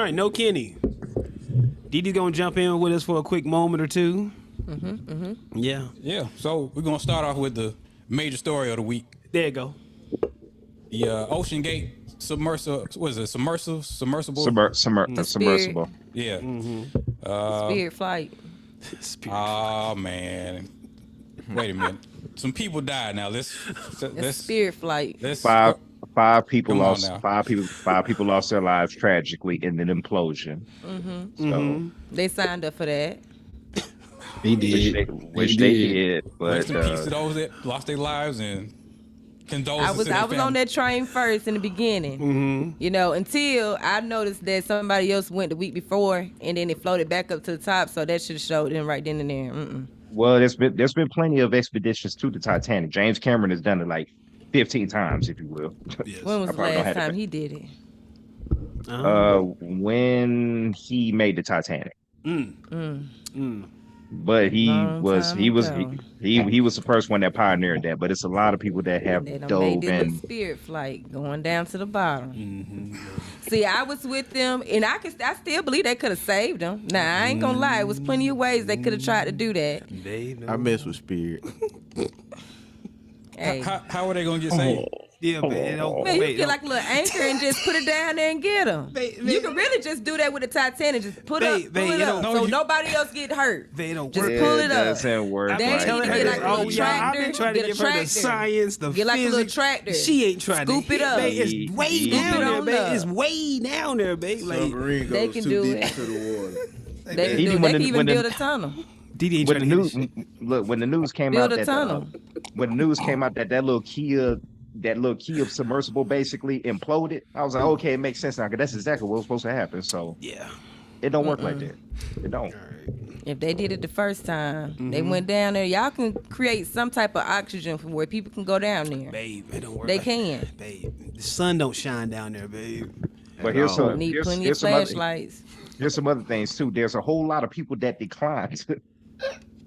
right, no Kenny. Dee Dee gonna jump in with us for a quick moment or two. Yeah. Yeah. So we're gonna start off with the major story of the week. There you go. The Ocean Gate submersible. What is it? Submersible. Submersible. Yeah. Spirit flight. Oh man. Wait a minute. Some people died now. Let's Spirit flight. Five people Come on lost. now. Five people lost their lives tragically in an implosion. So They signed up for that. He did. which they did, but rest in peace to those that lost their lives and condolences. I was on that train first in the beginning. You know, until I noticed that somebody else went the week before, and then it floated back up to the top. So that should have showed them right then and there. Well, there's been plenty of expeditions to the Titanic. James Cameron has done it like 15 times, if you will. Yes. When was the last time he did it? When he made the Titanic. But he was the first one that pioneered that. But it's a lot of people that have They done dove made this in. little spirit flight going down to the bottom. See, I was with them, and I still believe they could have saved them. Now, I ain't gonna lie, it was plenty of ways they could have tried to do that. I mess with Spirit. Hey. How are they gonna get saved? Yeah, man. Man, you get like a little anchor and just put it down there and get them. You can really just do that with the Titanic. Just pull it up so nobody else get hurt. They don't Just work. pull it up. Doesn't work. They Right. need to get like a little tractor. I've been trying to Get a give her the tractor. science, the Get like a little physics. tractor. She ain't trying Scoop to it up. Babe, it's way Scoop down it there, on babe. up. It's way down there, babe. Like, Submarine They goes can too do deep it. into the water. They can do it. They can even build a tunnel. Dee Dee ain't When trying the to news, get look, when the news came Build out a that tunnel. when the news came out that little Kia submersible basically imploded, I was like, okay, it makes sense now because that's exactly what was supposed to happen. So Yeah. it don't work like that. It don't. If they did it the first time, they went down there. Y'all can create some type of oxygen from where people can go down there. Babe, it don't work. They like can. that, babe. The sun don't shine down there, babe. But here's some Need here's, plenty of here's some other, flashlights. here's some other things too. There's a whole lot of people that declined.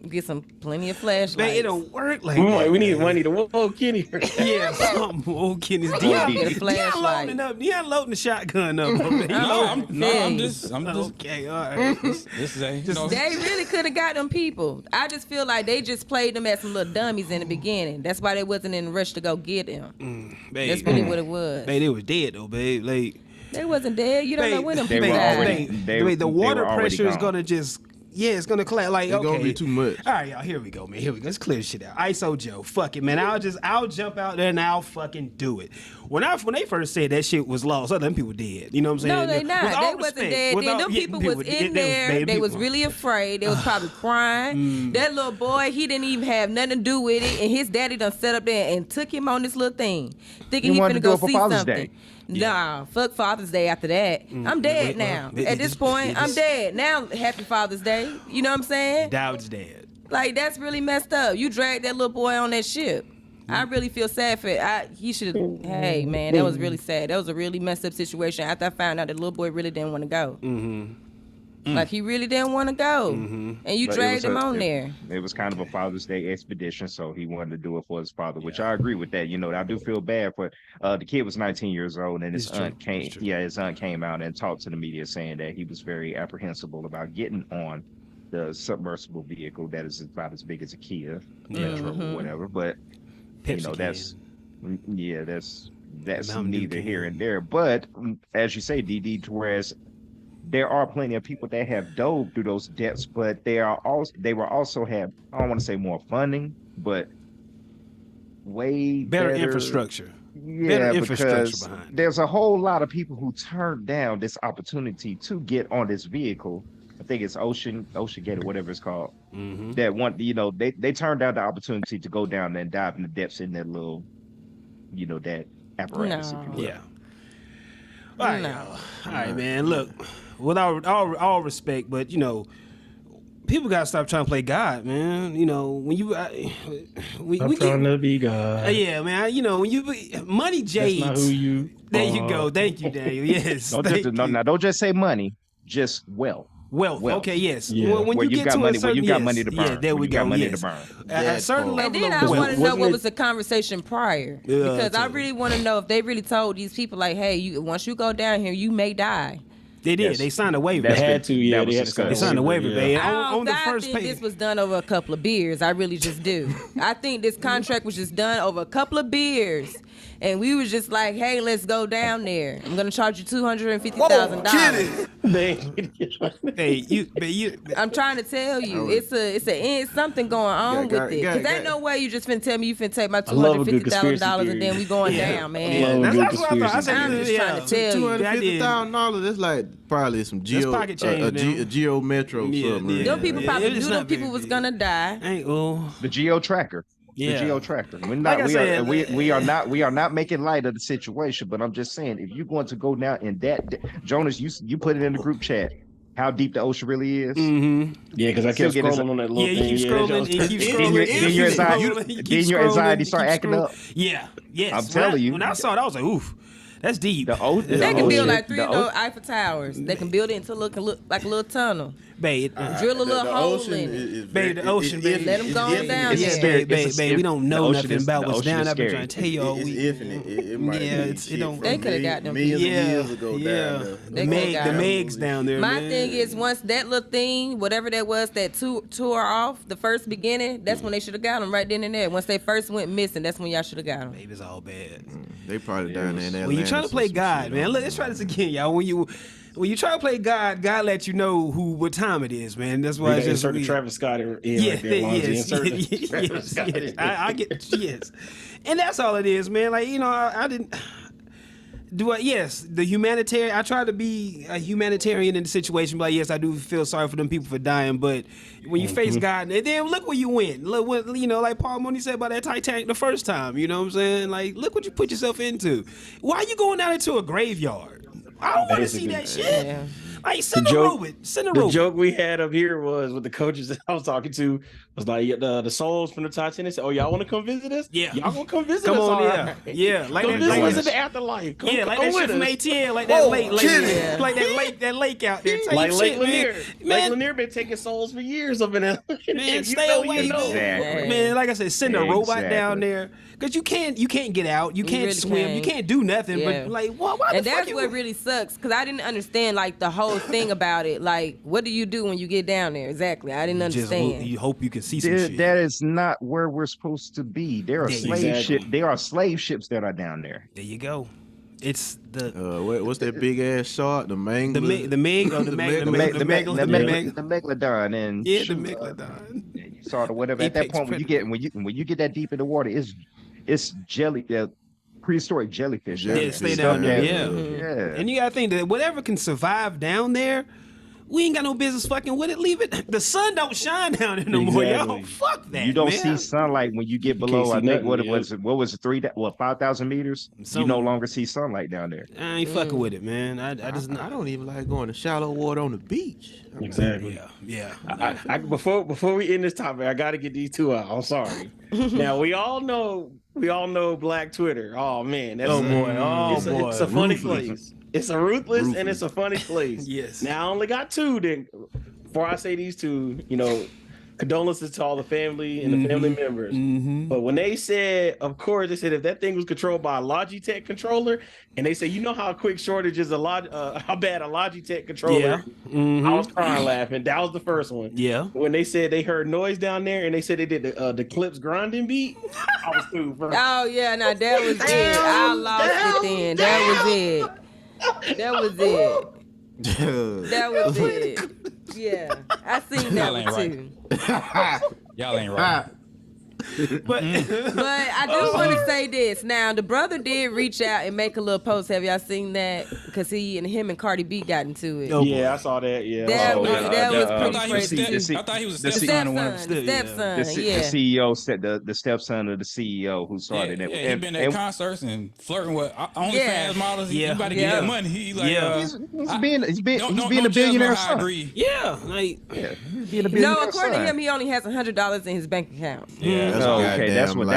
Get some plenty of flashlights. Babe, it don't work like that. We need money to whoa Kenny. Yeah, something old Kenny's Get a Dion flashlight. loading up. Dion loading the shotgun up. I'm just. Okay, all right. This is a. They really could have got them people. I just feel like they just played them as some little dummies in the beginning. That's why they wasn't in a rush to go get them. Babe, That's really what it was. babe, they was dead though, babe. Like, They wasn't dead. You don't know when them They people were died. already- they the were water already pressure is gone. gonna just. Yeah, it's gonna collapse. Like, It's okay, gonna be too much. All right, y'all. Here we go, man. Here we go. Let's clear this shit out. ISO Joe, fuck it, man. I'll jump out there and I'll fucking do it. When they first said that shit was lost, them people dead. You know what I'm saying? No, they not. With all They wasn't respect, dead. with Then all- them yeah, people was in they there. bad They was people. really afraid. They was probably crying. That little boy, he didn't even have nothing to do with it, and his daddy done set up there and took him on this little thing, thinking He he wanted finna to go do it for see Father's something. Day. Nah, fuck Father's Day after that. I'm dead now. At this point, I'm dead. Now, happy Father's Day. You know what I'm saying? Dowd's dead. Like, that's really messed up. You dragged that little boy on that ship. I really feel sad for it. He should have. Hey, man, that was really sad. That was a really messed up situation. After I found out the little boy really didn't want to go. Like, he really didn't want to go. And you But it dragged was him a- on it- there. It was kind of a Father's Day expedition, so he wanted to do it for his father, which I agree with that. You know, I do feel bad for the kid was 19 years old, and his It's true. aunt came. It's true. Yeah, his aunt came out and talked to the media saying that he was very apprehensible about getting on the submersible vehicle that is about as big as a Kia Metro or whatever. But Pepsi you know, that's Mountain Dew neither can. here and there. But as you say, DD, whereas there are plenty of people that have dove through those depths, but they were also have, I don't want to say more funding, but way Better infrastructure. Yeah, better infrastructure because behind it. there's a whole lot of people who turned down this opportunity to get on this vehicle. I think it's Ocean Gate or whatever it's called. That want, you know, they turned down the opportunity to go down and dive in the depths in that little, you know, that apparatus. No. If you will. Yeah. All right, No. y'all. All right, man. Look, with all respect, but you know, people gotta stop trying to play God, man. You know, when you we trying to be God. yeah, man. You know, when you money jades. That's not who you. There you go. Thank you, Daniel. Yes. thank you. Don't just say money, just wealth. Wealth. Wealth. Okay. Yes. Yeah. When Where you you get got to money, a where certain you got yes. money to burn. Yeah. There Where we you got go. money to Yes. burn. A certain And level then of I want wealth. to know what was the conversation prior. Because I too. really want to know if they really told these people, like, hey, once you go down here, you may die. They did. They signed a waiver. They had to, yeah. That was They had to sign They signed a waiver, yeah. babe. I On the think first page. this was done over a couple of beers. I really just do. I think this contract was just done over a couple of beers. And we was just like, hey, let's go down there. I'm going to charge you $250,000. Hey, I'm trying to tell you, it's something going on with it. Because ain't no way you just finna tell me you finna take my $250,000 and then we going down, man. that's what I thought. I said, I'm just trying to tell you. $250,000. That's like probably some pocket change a Geo Metro submarine. Them people probably it's knew not them people very was big. gonna die. The Geo Tracker. Yeah. The Geo Tracker. We're Like not. I said, we are not making light of the situation. But I'm just saying, if you're going to go down in that, Jonas, you put it in the group chat. How deep the ocean really is. Mm-hmm. Yeah, because I kept Still get scrolling on that little Yeah, thing. you keep scrolling. You keep scrolling. Then your anxiety start acting up. Yeah. Yes. I'm telling you. When I saw it, I was like, oof. That's deep. The ocean. They can build like 3 the of those Eiffel Towers. They can build it into look like a little tunnel. Babe, Drill a little hole in it. Babe, the ocean, babe. Let them go down It's there. scary. Babe, we don't know the ocean nothing is- about the what's ocean down. is I've been scary. trying to tell you all It's week. infinite. It might Yeah, be it shit don't- from They coulda got them millions people. of years ago Yeah. down there. They coulda got The them. Meg's down there, My man. thing is, once that little thing, whatever that was, that tore off, the first beginning, that's when they should have got them right then and there. Once they first went missing, that's when y'all should have got them. Babe, it's all bad. They probably down there in Atlanta. When you trying to play God, man, let's try this again, y'all. When you try to play God let you know what time it is, man. That's why it's just insert the weird. Travis Scott in Yeah, right there. yes, yes. I get yes, and that's all it is, man. Like I didn't. Yes, the humanitarian. I try to be a humanitarian in the situation, but yes, I do feel sorry for them people for dying. But when you face God, and then look where you went. Look what like Paul Mooney said about that Titanic the first time. You know what I'm saying? Like, look what you put yourself into. Why are you going out into a graveyard? I don't want to see that shit. Yeah. Like, send The a joke- robot. Send a The robot. joke we had up here was with the coaches that I was talking to was like the souls from the Titanic said, "Oh, y'all want to come visit us? Yeah. y'all gonna come visit Come us? on, all yeah, right. yeah. Like Come that, visit like us in the afterlife. Come, yeah, like come that shit with from us. ATL, like that lake, Yeah. like that lake out there. Type Like Lake shit, Lanier. man. Lake Man, Lanier been taking souls for years up in there. Man, stay away, man. Exactly. Man, like I said, send a robot Exactly. down there because you can't get out, you can't really swim, you can't. can't do nothing. Yeah. But like, why And the fuck that's you? what really sucks, because I didn't understand like the whole thing about it. Like, what do you do when you get down there? Exactly, I didn't Just understand. you hope you can see some shit. That is not where we're supposed to be. There are Yeah, slave exactly. ships. There are slave ships that are down there. There you go. It's the What's that big ass shark? The Mangler? the Meg or the Meg The Megalodon and yeah, the shoot, Megalodon. you saw the whatever. At that Apex point, when you get that deep in the water, it's jelly, prehistoric jellyfish. Yeah, there. stay Stuff down there. that- Yeah. yeah. And you gotta think that whatever can survive down there, we ain't got no business fucking with it. Leave it. The sun don't shine down there no more, y'all. Exactly. Fuck that. You don't man. see sunlight when you get can't below. see I think nothing, what it yeah. was. What was it? 5,000 meters? You Something. no longer see sunlight down there. I ain't fucking with it, man. I just I don't even like going to shallow water on the beach. Exactly. Yeah. I before we end this topic, I got to get these two out. I'm sorry. Now we all know Black Twitter. Oh man, that's it's a funny place. It's a ruthless and it's a funny place. Yes. Now I only got two. Then before I say these two, condolences to all the family and the family members. Mm-hmm. But when they said, of course, they said if that thing was controlled by a Logitech controller, and they said, you know how quick shortage is how bad a Logitech controller. Yeah. Mm-hmm. I was crying laughing. That was the first one. Yeah. When they said they heard noise down there, and they said they did the Clips grinding beat, I was through. Bro. Oh yeah, now that was it. I lost it then. That was it. That was it. Yeah, I seen that Y'all one ain't too. Y'all ain't right. But But I do want to say this. Now, the brother did reach out and make a little post. Have y'all seen that? Because him and Cardi B got into it. Oh, Yeah, I saw that. Yeah, That was I pretty thought he was crazy. step- I thought he was the the The stepson of one. stepson, the stepson, The yeah. CEO said the stepson of the CEO who Yeah, started it. he been at concerts and flirting with OnlyFans models. He Yeah. about to Yeah. get that money. He like, Yeah. He's being don't a judge billionaire me how I son. agree. yeah, like Yeah, he's being a No, billionaire according to son. him, he only has $100 in his bank account. Yeah, That's No, a okay, goddamn lie.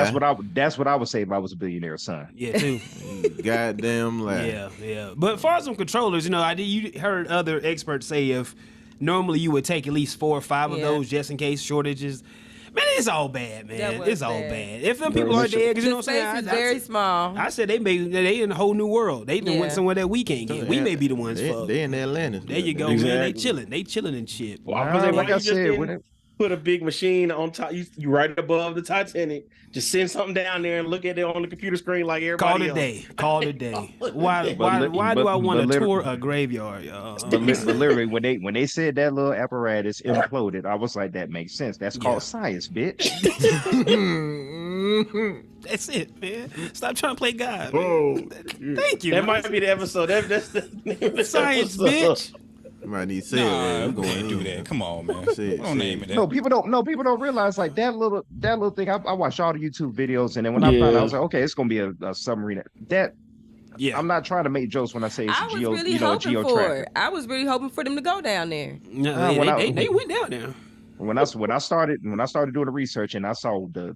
that's what I would say if I was a billionaire son. yeah, too. Goddamn lie. Yeah. But as far as some controllers, you heard other experts say if normally you would take at least 4 or 5 of Yeah. those just in case shortages. Man, it's all bad, man. was It's all bad. bad. If them people are dead, because you know The what I'm space saying? is very small. I said they in a whole new world. They done went somewhere that we can't get. We may be the ones fucked. They in Atlanta. There you go, man. They chilling. They chilling and shit. Well, like I said, put a big machine on top. You right above the Titanic. Just send something down there and look at it on the computer screen like everybody else. Call it a day. Why do I want to tour a graveyard, y'all? But literally, when they said that little apparatus imploded, I was like, that makes sense. That's called science, bitch. That's it, man. Stop trying to play God. Oh, Thank you. That might be the episode. That's the name of the science, episode. bitch. might need to say Nah, it. we can't do that. Come on, man. Don't name it that. No, people don't realize like that little thing. I watched all the YouTube videos, and then when I found out, I was like, okay, it's gonna be a submarine. Yeah, I'm not trying to make jokes when I say it's I a was geo, really you know, hoping geo for tracker. it. I was really hoping for them to go down there. No, they went down there. When I started doing the research and I saw the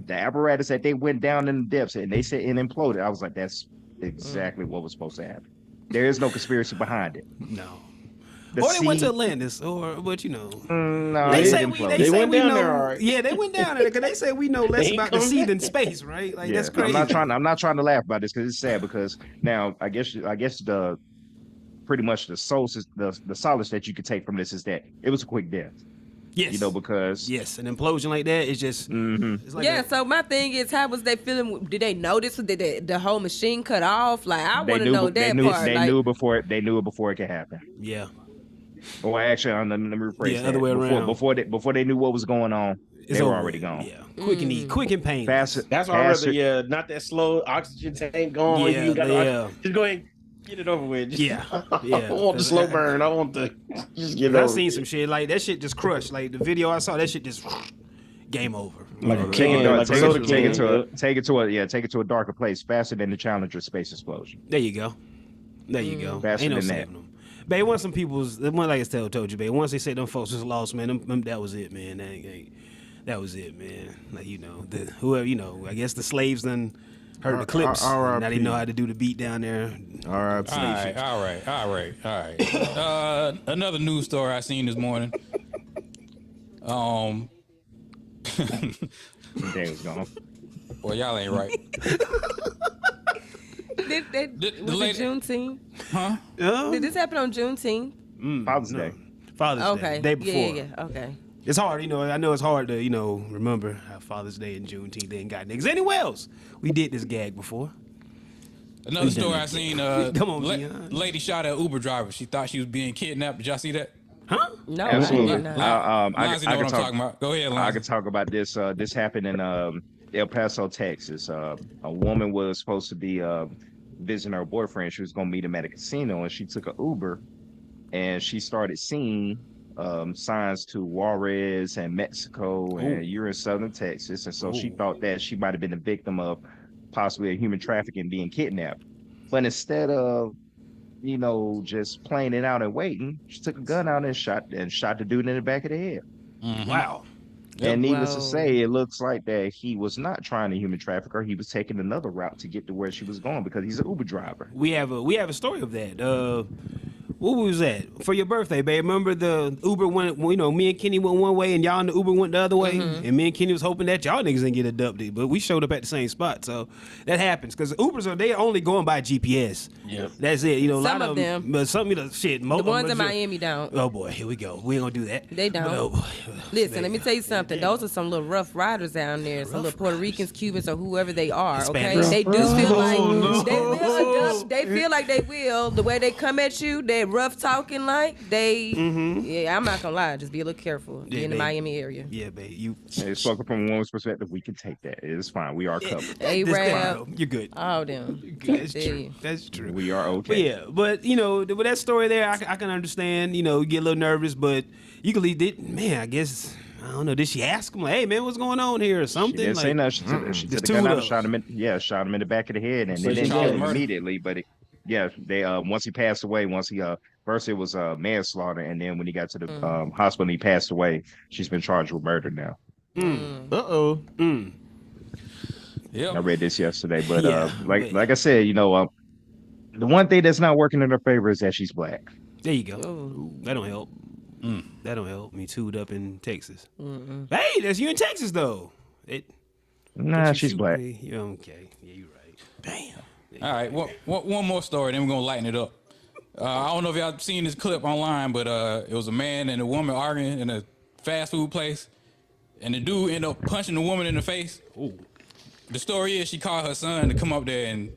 apparatus that they went down in the depths and they said it imploded, I was like, that's exactly what was supposed to happen. There is no conspiracy behind it. No. The Or they went to sea- Atlantis, but you know. No, They it say didn't we, float. they They say went we down know. there, all right. Yeah, they went down there because they say we know less They about the come sea back. than space, right? Like Yeah, that's crazy. I'm not trying to laugh about this because it's sad. Because now I guess the pretty much the solace that you could take from this is that it was a quick death. Yes. You know, because yes, an implosion like that is just. It's like Yeah, so my thing is, how was they feeling? Did they notice? Did the whole machine cut off? Like, I want to know that part. They knew it before it could happen. Yeah. Or actually, let me rephrase Yeah, that. other way around. Before they knew what was going on, they were already gone. Yeah. Quick and easy, quick and painless. Faster. That's why I'd rather, not that slow oxygen tank going. Yeah, You got yeah. Just go ahead and get it over with. Yeah, I yeah. don't want the slow burn. I want the just get it I over. seen some shit like that. Shit just crushed. Like the video I saw, that shit just game over. Like a Take can, it, like a take, soda it, take, it can. take it to a darker place faster than the Challenger space explosion. There you go. There you go. Faster Ain't no than that. saving them. Babe, once some people's, like I told you, babe, once they said them folks was lost, man, them, that was it, man. That was it, man. Like, you know, whoever, you know, I guess the slaves done heard the clips. Now they know how to do the beat down there. R.I.P. All right. Another news story I seen this morning. Day was gone. Well, y'all ain't right. Was lady- it Juneteenth? Huh? Did this happen on Juneteenth? Father's Day. Father's Okay. Day, day before. Yeah. Okay. It's hard, you know. I know it's hard to, you know, remember how Father's Day and Juneteenth ain't got niggas anywhere else. We did this gag before. Another story I seen. Come on, Keon. Lady shot at Uber driver. She thought she was being kidnapped. Did y'all see that? Huh? No, Absolutely. I did not. Lonzy know what I'm talking about. Go ahead, I Lonzy. could talk about this. This happened in El Paso, Texas. A woman was supposed to be visiting her boyfriend. She was going to meet him at a casino, and she took an Uber, and she started seeing signs to Juarez and Mexico, and you're in southern Texas, and so she thought that she might have been a victim of possibly a human trafficking, being kidnapped. But instead of, you know, just playing it out and waiting, she took a gun out and shot the dude in the back of the head. Wow. And needless to Whoa. say, it looks like that he was not trying to human traffic her. He was taking another route to get to where she was going because he's an Uber driver. We have a story of that. What was that? For your birthday, babe. Remember the Uber went, you know, me and Kenny went one way and y'all in the Uber went the other way? And me and Kenny was hoping that y'all niggas didn't get abducted, but we showed up at the same spot. So that happens because Ubers they only going by GPS. Yep. That's it. You know, a Some lot of them. But some of the shit. The ones in Miami don't. Oh boy, here we go. We ain't gonna do that. They don't. But, oh, boy. Listen, let me tell you something. Those are some little rough riders down there. Some little Puerto Ricans, Cubans, or whoever they are. Okay, Hispanics. they do feel like no. they will adapt. They feel like they will. The way they come at you, they rough talking like they. Yeah, I'm not gonna lie. Just be a little careful. Be in the babe. Miami area. Yeah, babe. You. And spoken from a woman's perspective, we can take that. It's fine. We are covered. Arab, You're good. all them. That's Tell true. you. That's true. We are But okay. yeah, but you know, with that story there, I can understand. You know, you get a little nervous, but you can leave it. Man, I guess I don't know. Did she ask him like, "Hey, man, what's going on here?" or She something? didn't say nothing. She took Just the gun two out of and shot him in the back of the head, and So they she didn't charged kill him murder? immediately. But they once he passed away, first it was manslaughter, and then when he got to the hospital, and he passed away. She's been charged with murder now. Uh-oh. Yep. I read this yesterday, but Yeah, like I said, you know, the one thing that's not working in her favor is that she's black. There you go. Ooh. That don't help. That don't help me tooed up in Texas. Hey, that's you in Texas though. Nah, she's black. Yeah, okay. Yeah, you're right. Damn. All right, one more story, then we're gonna lighten it up. I don't know if y'all seen this clip online, but it was a man and a woman arguing in a fast food place, and the dude ended up punching the woman in the face. Ooh. The story is she called her son to come up there and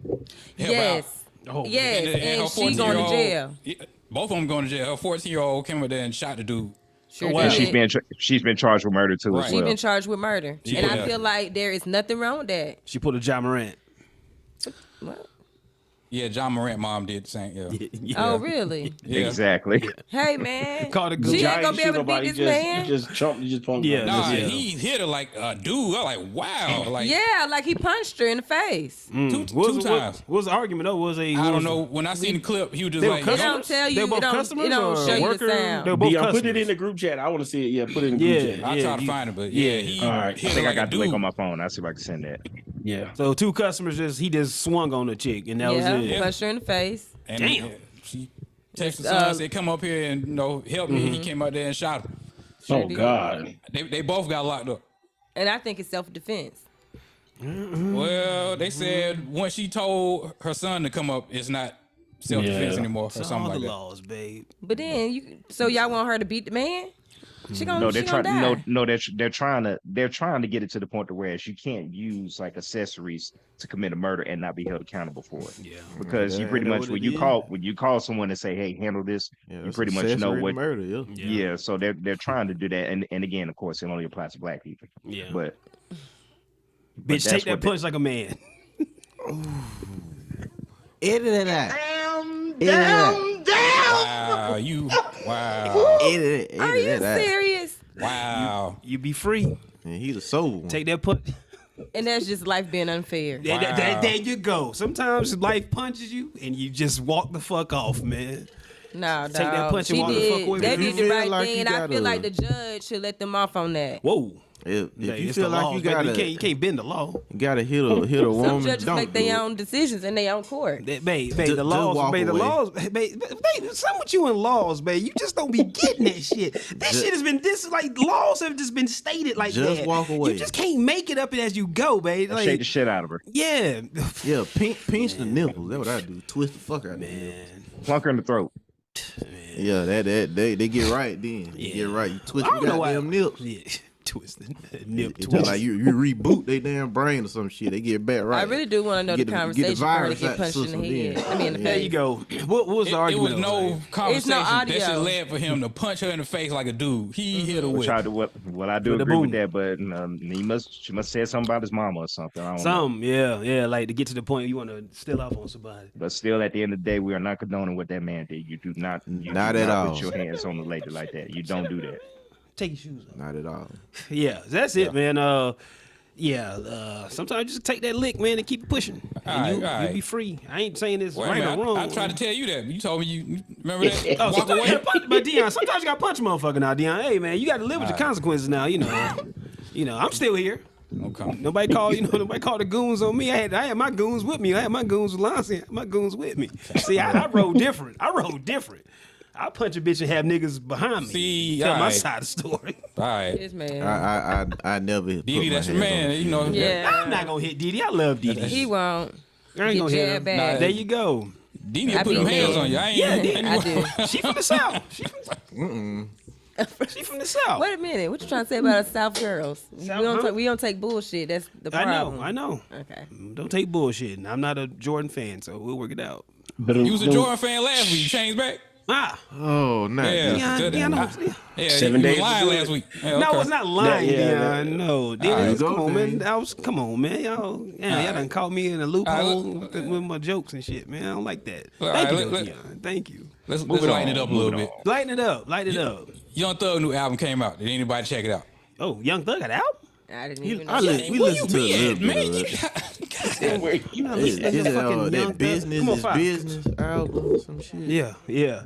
help out. Oh, Yes, and her she going to 14-year-old jail. Yeah, both of them going to jail. Her 14-year-old came up there and shot the dude. Sure wow. did. She's been charged with murder too Right. as She well. been charged with murder, Yeah. and I feel like there is nothing wrong with that. She pulled a John Morant. What? Yeah, John Morant mom did the same. Yeah. Yeah. Oh, really? Yeah. Exactly. Hey, man. Called a good She job. ain't gonna be able to beat this man. You just chumped. You just pumped. Yeah. Nah, Yeah. he hit her like a dude. I'm like, wow. Like, Yeah, like he punched her in the face. two What times. was the argument though? I don't know. When I seen the clip, he was just They were like, They customers? don't tell They you. both It don't, customers it don't or show you worker? the sound. They were both Dion, put it customers. in the group chat. I want to see it. Yeah, put it in the group Yeah. chat. I'll try to find it, but yeah, he All right. hit I her think I like a got the link dude. on my phone. I'll see if I can send that. Yeah. So two customers he just swung on the chick and that was Yeah, it. punched her in the face. And Damn. she texted the son, said, come up here and help me. He came out there and shot him. Oh did. God. They both got locked up. And I think it's self-defense. Well, they said once she told her son to come up, it's not self-defense Yeah. anymore or It's something all like the that. laws, babe. But then so y'all want her to beat the man? She gonna, No, she they're gonna trying. die. No, they're trying to get it to the point to where she can't use like accessories to commit a murder and not be held accountable for it. Yeah. Because you pretty That much what when it you call someone and say, "Hey, handle this," you it's pretty much know accessory to what. murder. Yeah. Yeah. So they're trying to do that, and again, of course, it only applies to black people. Yeah. But Bitch, that's take that what they- punch like a man. Edit it out. Wow. Edit it. Are you Edit it out. serious? Wow. You be free. And he the soul one. Take that punch. And that's just life being unfair. There you go. Sometimes life punches you and you just walk the fuck off, man. No, Take that dog. punch and She walk the fuck away. They If you did the feel right like thing, you and I feel gotta- like the judge should let them off on that. Whoa. If Yeah, you it's feel the like laws, you baby. You gotta can't bend the law. hit a Some woman, judges don't make do their it. own decisions in their own court. Babe, Just the laws, walk babe, the away. laws, babe, something with you in laws, babe. You just don't be getting that shit. That shit has been laws have just been stated like Just that. walk away. You just can't make it up as you go, babe. shake the Like, shit out of her, yeah, Yeah, pinch the nipples. That's what I do. Twist the fuck out of them. man. plunk her in the throat. Yeah, they get right then. You get right. You twist I your don't know why. goddamn nips. Yeah, twisting, nip It's twist. just like you reboot their damn brain or some shit. They get back right. I really do want to know the Get the conversation for her to virus get out the punched in system the head. then. I mean, in the There face. you go. What was the It argument? was no conversation. That audio. shit led for him to punch her in the face like a dude. He hit her with. Tried to what I do With the agree with boom. that, but she must say something about his mama or something. I don't know. Some, yeah, like to get to the point you want to steal off on somebody. But still, at the end of the day, we are not condoning what that man did. You do not, Not at all. put your hands on the lady like that. You don't do that. Take your shoes off. Not at all. Yeah, that's it, man. Sometimes just take that lick, man, and keep it pushing, and Alright. you'll be free. I ain't saying this Wait a right minute, or wrong. I tried to tell you that. You told me you remember that? Oh, Walk sometimes you away. gotta punch, but Dion, sometimes you got to punch a motherfucker now, Dion. Hey, man, you got to live with your consequences now. You know, I'm still here. Okay. Nobody called the goons on me. I had my goons with me. I had my goons with Lonzy. I had my goons with me. See, I rode different. I punch a bitch and have niggas behind me. See, tell my alright. side of the story. All right. Yes, man. I never put Didi, my that's your hands on man. it. You know. Yeah. I'm not gonna hit Didi. I love Didi. He won't. I ain't Get gonna hit her. jabbed back. There you go. Didi I put be them hands dead. on you. I ain't Yeah, even. I do. She from the south. She from the south. Wait a minute. What you trying to say about us South girls? South, We don't take bullshit. That's the problem. I know. Okay. Don't take bullshit. And I'm not a Jordan fan, so we'll work it out. You was a Jordan fan last week. You changed back. Oh, not Yeah. this. Yeah, 7 you was days lying to do last it. week. Yeah, No, okay. it's not lying, Yeah, Dion. No, Dion, Alright, come go on, then. man. Come on, man. Y'all done caught me in a loophole with my jokes and shit, man. I don't like that. Alright, Thank you, let- Dion. Thank you. Let's lighten it up a little bit. Lighten it up. Lighten it up. Young Thug new album came out. Did anybody check it out? Oh, Young Thug got out? I didn't even know. We Where listened you to a little been, man? bit of it. You not Is listening to it fucking Young that Thug? business Come on, is Five. business album some shit? Yeah.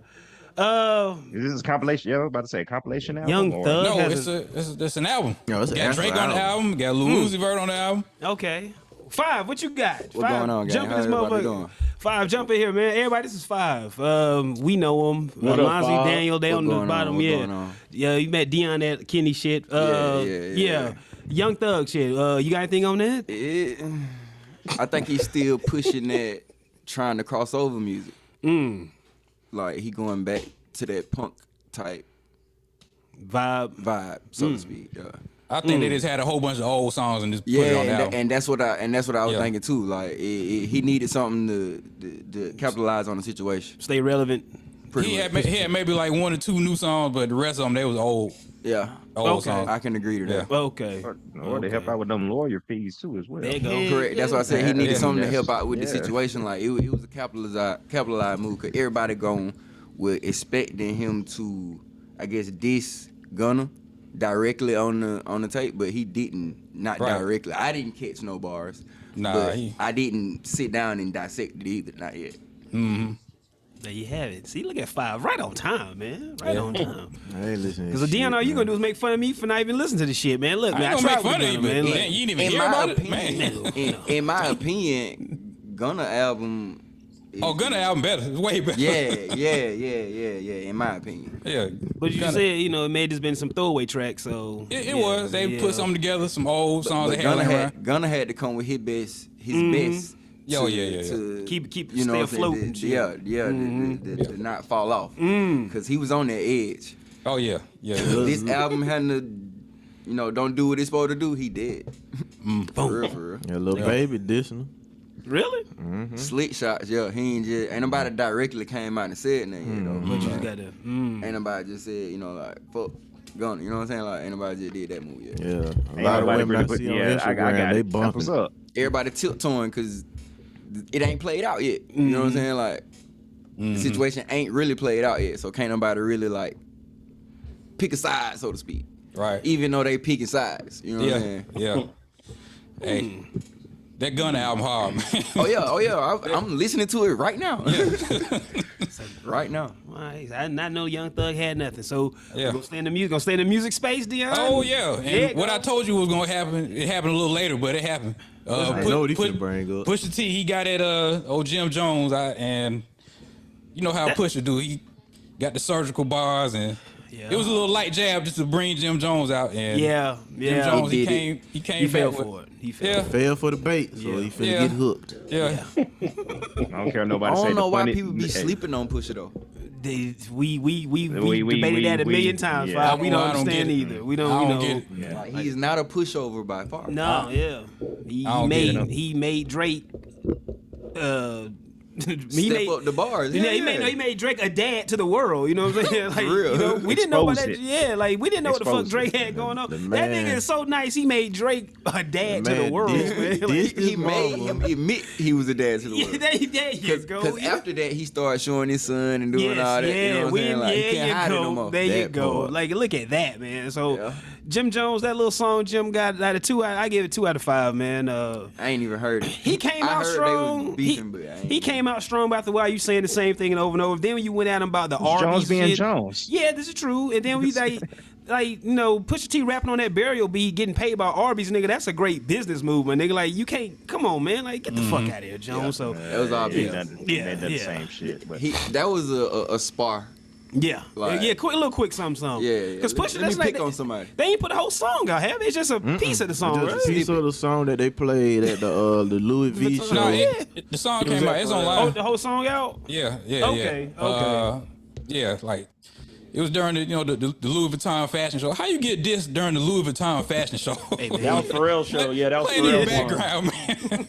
Is this a compilation? Yeah, I was about to say a compilation album. Young or- Thug. No, hasn't- it's an album. No, it's an got actual Drake on the album. album. Got Lil Uzi Vert on the album. Okay. Five, what you got? What Five, going on, gang? jump in How this everybody motherfucker. doing? 5, jump in here, man. Everybody, this is 5. We know him. What up, Lonzy, 5? Daniel, they What's on the going on? bottom. What's Yeah, going on? yeah. You met Dion at Kenny shit. Yeah. Young Thug shit. You got anything on that? I think he's still pushing that, trying to cross over music. Like he going back to that punk type vibe, so to speak. Yeah. I think they just had a whole bunch of old songs and just put it on the album. and that's what I was Yeah. thinking too. Like he needed something to capitalize on the situation. Stay relevant. He had maybe like 1 or 2 new songs, but the rest of them, they was old Okay. songs. I can agree to that. Okay. Or they help out with them lawyer fees too as well. There you go. Correct. That's why I said he needed something to Yes. help out with the Yeah. situation. Like it was a capitalized move because everybody was expecting him to, I guess, diss Gunna directly on the tape, but he didn't. Not Right. directly. I didn't catch no bars. Nah, but I didn't sit down and dissect it either. Not yet. There you have it. See, look at 5. Right on time, man. Right on time. I ain't listening. Because Dion, all you gonna do is make fun of me for not even listening to the shit, man. Look, I man, ain't I gonna tried make fun with of you, Gunna, but man. man, you didn't even In hear my about opinion, it, man. in my opinion, Gunna album. Oh, Gunna album better. It's way better. Yeah. In my opinion. Yeah. But you Gunna- said, it may have just been some throwaway tracks, so. It was. They put something together, some old songs But they had around. Gunna had to come with his best. Yo, yeah. To, Keep you know stay what I'm afloat saying, and shit. to not fall off. Because he was on that edge. Oh, yeah. Yeah. This album had to, don't do what it's supposed to do. He did. For real. Yeah, little baby dissing him. Really? Slick shots, yeah. Ain't nobody directly came out and said nothing, But you just gotta. Ain't nobody just said, like, fuck Gunna. You know what I'm saying? Like, ain't nobody just did that move yet. Yeah, a Ain't lot of nobody women really I put- see on yeah, I Instagram, got they it. That's what's bumping. up. Everybody tiptoeing because it ain't played out yet. You know what I'm saying? Like, the situation ain't really played out yet. So can't nobody really, like, pick a side, so to speak. Right. Even though they picking sides. You know what I'm saying? Yeah. Hey, that Gunna album hard, man. Oh, yeah. I'm listening to it right now. Right now. All right, I did not know Young Thug had nothing. So Yeah. gonna stay in the music space, Dion. Oh, yeah. And Yeah, what go. I told you was going to happen, it happened a little later, but it happened. I know what he finna bring up. Pusha T, he got at old Jim Jones, and you know how Pusha do. He got the surgical bars, and Yeah. it was a little light jab just to bring Jim Jones out. And Yeah. Jim Jones, He he did came He fell back with- for it. He fell. Yeah, Fell for the bait, so he finna Yeah. get hooked. yeah. I don't care I nobody say don't know the why funny- people be Hey, sleeping on Pusha, though. We debated that a million times. yeah. Fab. We don't I don't understand get it. either. We don't. I we don't don't. get it. Like, he's not a pushover by far. No, yeah. He I don't get made it. he made Drake. He Step up the bars. Yeah, he made Drake a dad to the world. You know what I'm saying? Like, real. we didn't know about that. Exposed it. Yeah, like we didn't know what the fuck Exposed Drake it. had going on. The That man- nigga is so nice. He made Drake a dad to the man world. did- Man. did Like, He made him admit he was a dad to the yeah, world. there you go. Because Yeah. after that, he started showing his son and doing Yes, all that. You know what I'm saying? Like, he can't hide it no more. There you That go. part. Like, look at that, man. So, Yeah. Jim Jones, that little song Jim got out of 2, I gave it 2 out of 5, man. I ain't even heard it. He came I out heard strong. They was beefing, but I ain't He came out strong after a while. You saying the same thing and over and over. Then when you went at him about the Arby's Jones being shit, Jones. yeah, this is true. And then we Pusha T rapping on that burial beat, getting paid by Arby's, nigga. That's a great business move, man, nigga. Like, you can't. Come on, man. Like, get the fuck out of here, Jones. So, That was obvious. Yeah, They done the yeah. same shit. But That was a spar. yeah, Like- yeah. Quick, a little quick something. Yeah. Because Pusha, Let that's me like pick on somebody. They ain't put the whole song out, have they? It's just a piece of the song, Just a right? piece of the song that they played at the Louis V show. No, Yeah. the song came out. It's Oh, online. the whole song out. Yeah. Okay, okay. Yeah, like it was during the Louis Vuitton fashion show. How you get this during the Louis Vuitton fashion show? Hey, man. That was Pharrell's show. Yeah, that was Playing in the Pharrell's song. background,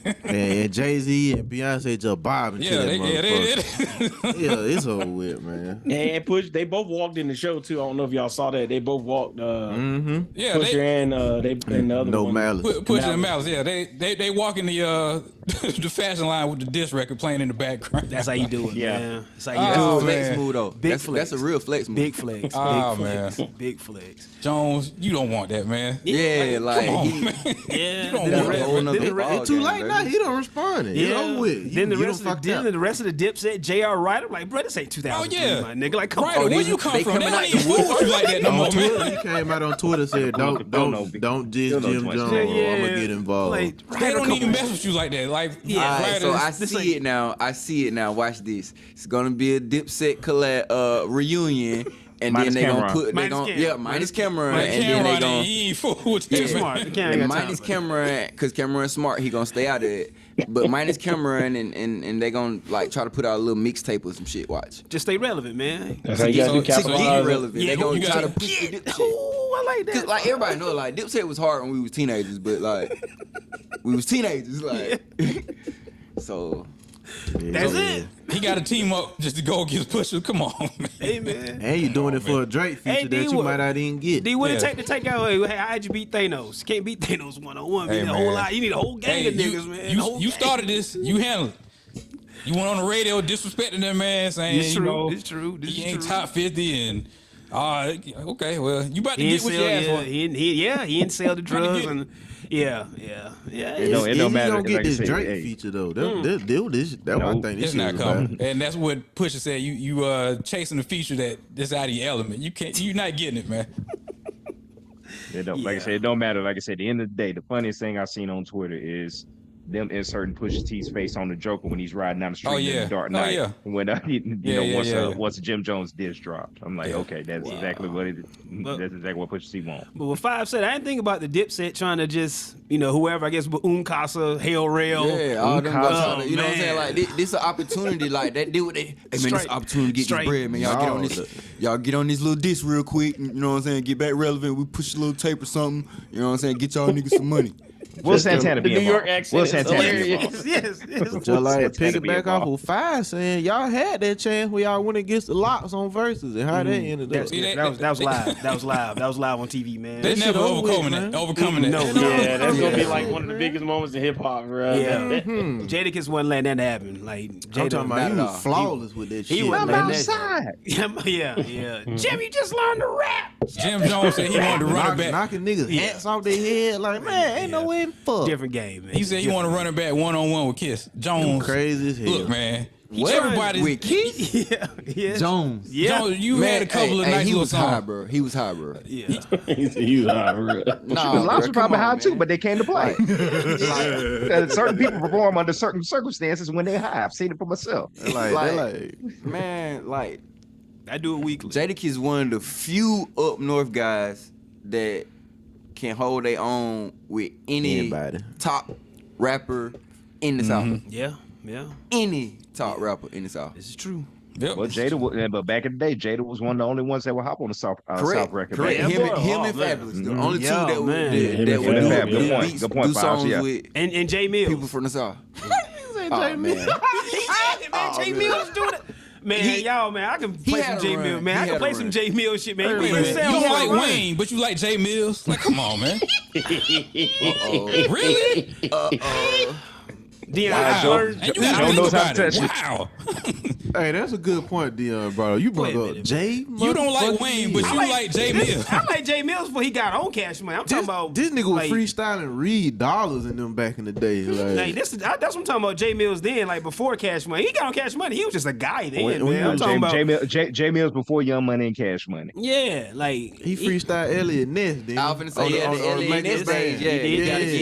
man. And Jay-Z and Beyonce just bobbing to Yeah, that they motherfucker. Yeah, it's over with, man. And Push, they both walked in the show too. I don't know if y'all saw that. They both walked. Yeah, Pusha they and the other No one. malice. Pusha and Malice. Yeah, they walk in the the fashion line with the disc record playing in the background. That's how you do it, Yeah. man. That's how you That's do a it. flex man. move, though. Big flex. That's a real flex move. Big flex. Oh, Big flex. man. Big flex. Jones, you don't want that, man. Yeah, like Come on, he, man. Yeah. don't Then the want rest- that. whole nother then the rest- ball It's too game, late baby. now. he done responded. It's over with. Then the You rest done of the fucked out. the rest of the Dipset, J.R. Wright. I'm like, bro, this ain't 2003, my nigga. Like, come Right, on. where you come they from? coming They out ain't even the fuck with you like that no more, On Twitter, man. he came out on Twitter said, "Don't diss Still no Jim 20. Jones. Yeah, I'm gonna get involved." Like, They don't even mess with you like that. Like, Alright, so I this see it now. I see it now. Watch this. It's gonna be a Dipset collab reunion, and Minus then they gonna Cameron. put minus Cameron, and then they gonna he ain't fool with Too that. smart. Cameron and ain't got minus time. Cameron, because Cameron's smart, he gonna stay out of it. But minus Cameron, and they gonna like try to put out a little mixtape or some shit. Watch. Just stay relevant, man. That's how you gotta do To get capitalize. relevant, Yeah, they gonna you try to gotta- push the Dipset. Ooh, I like Cause that. like everybody know, like Dipset was hard when we was teenagers, but like we was teenagers, like so. That's it. He got to team up just to go against Pusha. Come on, man. Hey, man. And you doing it for a Drake feature Hey, that D, you what- might not even get. D, what it Yeah. take to take out? Hey, how'd you beat Thanos? Can't beat Thanos 1-on-1. Hey, You need a man. whole lot. You need a whole gang Hey, of niggas, man. you, A whole you gang. started this. You handled it. You went on the radio disrespecting that man, saying It's true. you know It's true. This he is ain't true. top 50 and okay, well you about to He get didn't what sell. you asked Yeah, for. he didn't sell the Trying to drugs get- and yeah. It don't Is he matter, gonna get like I this said, Drake hey. feature though? That's what I think this It's shit not was coming, about. and that's what Pusha said. You chasing the feature that's out of your element. You're not getting it, man. It don't, like I said, it don't matter. Like I said, at the end of the day, the funniest thing I've seen on Twitter is them inserting Pusha T's face on the Joker when he's riding down the street Oh, in yeah. the Dark Oh, Knight. yeah. When Yeah. once Jim Jones diss dropped, I'm like, Yeah. okay, that's exactly what But- that's exactly what Pusha T wants. But what Five said, I didn't think about the Dipset trying to just, whoever, I guess, Casa, Hell Rail. Yeah, all them guys, Oh, you know what I'm saying? man. Like this an opportunity, like that deal with they. Hey man, this Straight. an opportunity to get Straight. this bread, man. Y'all get on this. Y'all get on this little disc real quick. You know what I'm saying? Get back relevant. We push a little tape or something. You know what I'm saying? Get y'all niggas some money. Will Santana The be New involved? York accent Will is Santana be hilarious. involved? Yes. Just like piggyback off of Five saying y'all had that chance where y'all went against the Locks on Versus and how that ended up. See, That was live. That was live on TV, man. They That never shit over with, overcoming man. that. No. Yeah, that's gonna be like one of the biggest moments in hip hop, bro. Yeah. Jadakiss wasn't letting that happen. Like, I'm Jada, talking about he Not at was all. flawless with that he shit. wasn't I'm letting that. outside. Yeah. Jim, you just learned to rap. Jim Jones said he wanted to run it back. knocking niggas hats off their head like, man, ain't no way in fuck. Different game, man. He said he wanted to run it back 1-on-1 with Kiss. Jones. Crazy as hell. Look, man. What? Everybody With Keith yeah. Jones. Yeah. Jones, you Man, had a couple of hey, nice he little was high, songs. bro. He was high, bro. Yeah. He's high, bro. Nah, The Locks bro, were come probably on, high man. too, but they came to play. Like, Certain people perform under certain circumstances when they're high. I've seen it for myself. They like, man, like I do it weekly. Jadakiss is one of the few up north guys that can hold their own with Anybody. top rapper in the South. Yeah. Any top rapper in the South. This is true. Yep. Well, but back in the day, Jada was one of the only ones that would hop on the South record. Correct. back Yeah, then. boy. Him Oh, and man. Fabulous. The only two Yeah, that would man. that would Yeah, do good point. beats, Good point, do Fives, songs yeah. with And Jay Mills. people from the South. Jay Mills. Jay Mills doing it. Man, y'all, man, I can play some had a Jay run. Mills. Man, He I can had play a some run. Jay Mills shit, man. Wait a You minute. sound You don't like like Wayne, but you like Jay Mills? Like, come on, man. Really? Deion, Wow. learned- And you Joe gotta think knows how to about it. touch it. Wow. hey, that's a good point, Dion, bro. You brought Wait a up minute, Jay. You don't like motherfucking Wayne, but Mills. you like Jay Mills. I like Jay Mills before he got on Cash Money. I'm talking about This nigga was like, freestyling Reed Dollars in them back in the day. Like, that's what I'm talking about. Jay Mills then, like before Cash Money, he got on Cash Money. He was just a guy then, man. I'm talking about Jay Mills before Young Money and Cash Money. yeah, like he freestyled Elliot Ness. Didn't I was finna say, yeah, the Elliot Ness stage. Yeah, he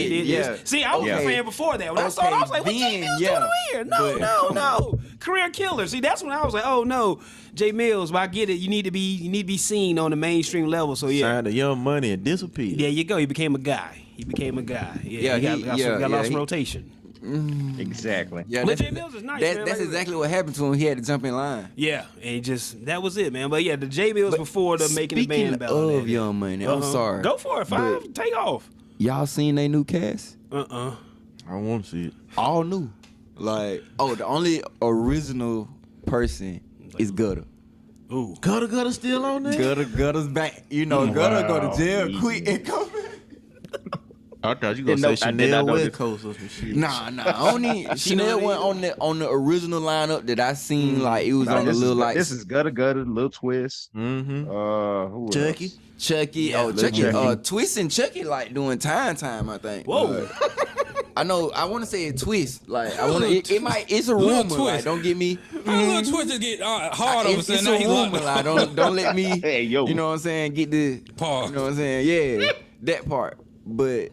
did. yeah. See, I was Yeah. a fan before that. When I saw it, I was like, what Jay then, Mills yeah. doing over here? No. Career killer. See, that's when I was like, oh no, Jay Mills. But I get it. You need to be seen on the mainstream level. So yeah, Signed to Young Money and disappeared. there you go. He became a guy. Yeah, he got lost in rotation. Exactly. Yeah, But Jay Mills is nice, man. That's Like- exactly what happened to him. He had to jump in line. Yeah, and that was it, man. But yeah, the J Mills before the making the Speaking band ballad. of Young Money, I'm sorry. Go for it, Five. Take off. Y'all seen they new cast? I want to see it. All new. Like, the only original person is Gutter. Ooh. Gutter still on there? Gutter's back. You know, Gutter go to jail quick and come back. I thought you Didn't know- gonna say I did not Chanel know West this. Coast or some shit. Nah. Only Chanel went on the original lineup that I seen. Like it was on the little like This is Gutter, Little Twist. Mm-hmm. Who Chucky. else? Chucky. Yeah, Chucky. Chucky. Twist and Chucky like doing time. I think. Whoa. I know. I want to say a twist. Like I want to. It might. It's a rumor. Like, don't get me. A little twist just get hard over It's sudden. a Now he rumor. locked. Like, don't let me. Hey, yo. You know what I'm saying? Get the Pause. You know what I'm saying? Yeah, that part. But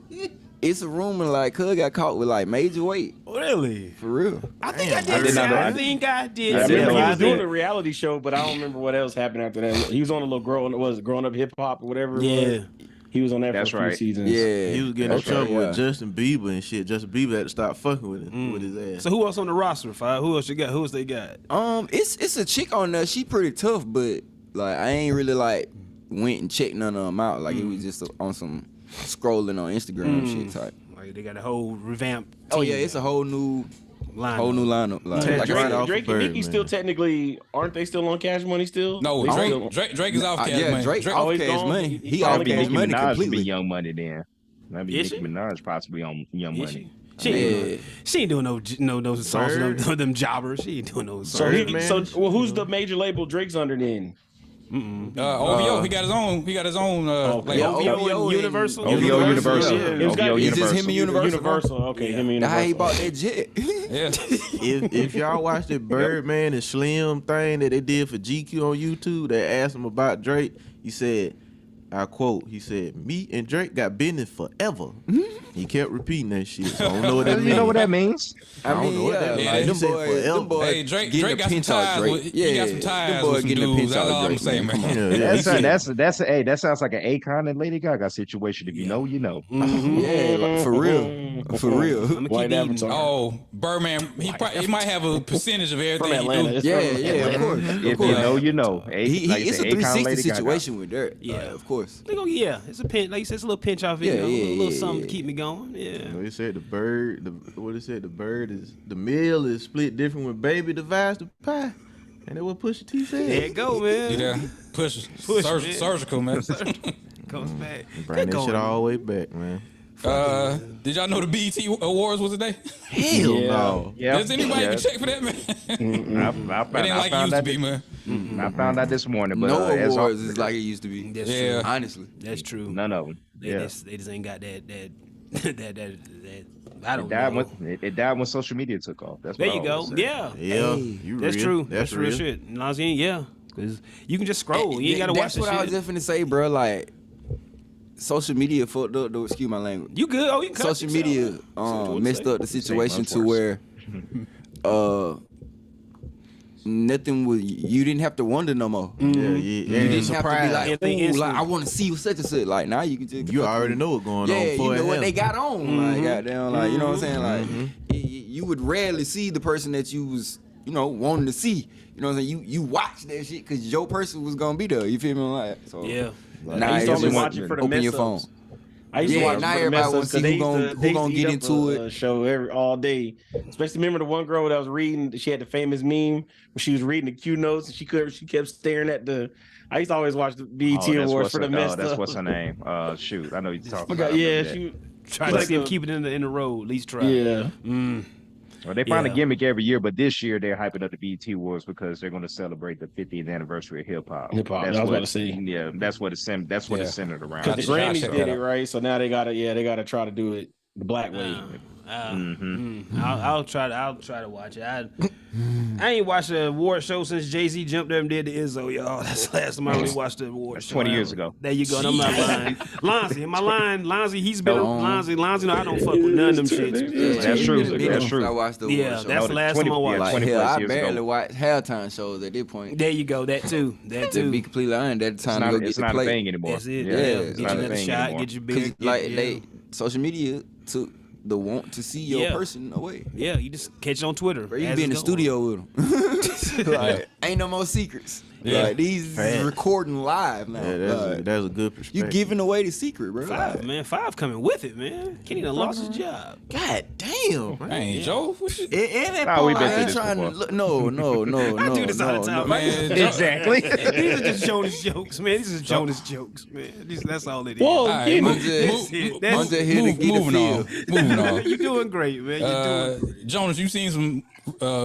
it's a rumor. Like Cuz got caught with like major weight. Really? For real. I think I I did. did not know. I think I did. I I didn't remember know he I was doing did. a reality show, but I don't remember what else happened after that. He was on a little growing up hip hop or whatever. it Yeah. was. He was on that That's for a few right. seasons. Yeah. He was getting in That's right, trouble yeah. with Justin Bieber and shit. Justin Bieber had to stop fucking with him with his ass. So who else on the roster? Five. Who else you got? Who else they got? It's a chick on there. She pretty tough, but like I ain't really like went and checked none of them out. Like it was just on some scrolling on Instagram shit type. Like they got a whole revamp. Oh team yeah, it's a whole new lineup. Like, Yeah, like Drake- right off Drake and Nicki still technically aren't they still on Cash Money still? No, They still- Drake is off Cash yeah, Money. Drake off always Cash gone. Money. He He off always Cash gone. Money Minaj would be completely. Young Money then. Maybe Is Nicki she? Minaj possibly on Young Is Money. she? She ain't, Yeah. doing, she ain't doing no songs, Bird. no them jobbers. She ain't doing no songs. So, Birdman. well, who's the major label Drake's under then? OVO, he got his own. He got his own. Okay. Yeah, OVO OVO and Universal. OVO Universal. Yeah. It was gotta OVO be It's just him and Universal. Universal. Okay, him and That's how he Universal. bought that jet. Yeah. If y'all watch the Birdman and Slim thing that they did for GQ on YouTube, they asked him about Drake. He said, I quote, he said, "Me and Drake got business forever." He kept repeating that shit. So I don't know what that means. You know what that means? I don't know what that mean, means. like, He them said boys, forever. them boys Hey, Drake getting got a some pinch out ties Drake. with. He got some them ties boys with some getting a dudes. pinch That's out all I'm Drake, saying, man. man. Yeah, yeah, That's he said- that sounds like an Akon and Lady Gaga situation. If you know, you know. Yeah, like, for real, for real. I'ma White keep eating. Avatar. Oh, Birdman, he might have a percentage of everything From he Atlanta. do. It's Yeah, from yeah, of Atlanta. course. If Of course. you know, you know. It's a 360 situation with Derek. Yeah. Of course. They go, yeah, it's a pinch. Like you said, it's a little pinch off. Yeah, You know, yeah, a little yeah, something yeah. to keep me going. Yeah. They said the bird, what they said, the bird is, the meal is split different when baby divides the pie. And that's what Pusha T said. There you go, man. Yeah, push, Push, man. surgical, man. Goes back. Bring that Good shit going. all the way back, man. Did y'all know the BET Awards was today? Hell Yeah. no. Yeah. Does anybody yeah. even check for that, man? I It ain't like it found used to out be, man. I found out this morning, but No as awards is like it used to be. That's Yeah. true. Honestly. That's true. none of them. They, Yeah. they just ain't got that I don't It died know. when it died when social media took off. That's There what you I go. always say. Yeah. Yeah, Hey, you That's real. true. That's real shit. Nazi, yeah. Because you can just scroll. You ain't got to watch That's the what I was shit. just finna say, bro. Like, social media fucked up, though. Excuse my language. You good? Oh, you can cut Social yourself. media what messed say. up the situation much to where nothing was. You didn't have to wonder no more. Yeah, yeah. You You didn't have to be And like, they ooh, instant- like I want to see such and such. Like now you can just You already know what's going Yeah, on. you before know it what they happen. got on. Like goddamn, like you know what I'm saying. Like you would rarely see the person that you was wanting to see. You know what I'm saying. You watch that shit because your person was gonna be there. You feel me? Like so. Yeah. Now I used to it's only just watch it for the open your mess phone. ups. I used Yeah, to watch now it for the everybody mess wanna ups see 'cause they who gon- used to- who they used gon' to get eat into up it. a show all day. Especially remember the one girl that was reading. She had the famous meme where she was reading the Q notes and she kept staring at the. I used to always watch the BET Awards for the mess That's up. what's her name. Shoot, I know you're talking Forgot- about. yeah, that. she. Try to Like see him the- keep it in the road. At least try. Yeah. Well, they find a Yeah. gimmick every year, but this year they're hyping up the BET Awards because they're going to celebrate the 50th anniversary of hip hop. Hip-hop, That's I was what- about to say. Yeah, that's what it's that's what Yeah. it's centered around. Because the I'll Grammys check did that it out. right, so now they gotta try to do it the black way. I'll try to watch it. I ain't watched an award show since Jay-Z jumped up and did the Izzo, y'all. That's the last time I really watched the award show. 20 years ago. There you go. And I'm not lying. Lonzy, am I lying? Lonzy, he's been No. Lonzy, no, I don't fuck with none of them shits. That's true. That's I true. watched the Yeah, award show. that's the last time I watched. Like 20 hell, plus I years barely ago. watch halftime shows at this point. There you go. That too. That To be too. completely honest, that's It's time to not, go get it's the not a play. thing anymore. That's it. Yeah, Yeah. it's Get not a another thing shot. anymore. Get your Cause beer. like yeah. they social media took the want to see your Yeah. person away. Yeah, you just catch it on Twitter. Bro, you as be in the it's studio with them. Like, ain't no more secrets. Yeah. Like these Facts. recording live now. Yeah, Like, that's a good you perspective. giving away the secret, bro. Five, Like, man. Five coming with it, man. Kenny done lost his job. God damn. Man. Hey, Joe, what you, And that Nah, we part, been I through ain't this trying to before. look. No. I do this all the time. man, Joe, Exactly. These are just Jonas jokes, man. These are Jonas jokes, man. That's all it is. Whoa, all right, I'm move- just- move- that's- I'm just here to move- get a moving on, feel. moving on. You're doing great, man. You're doing Jonas, you seen some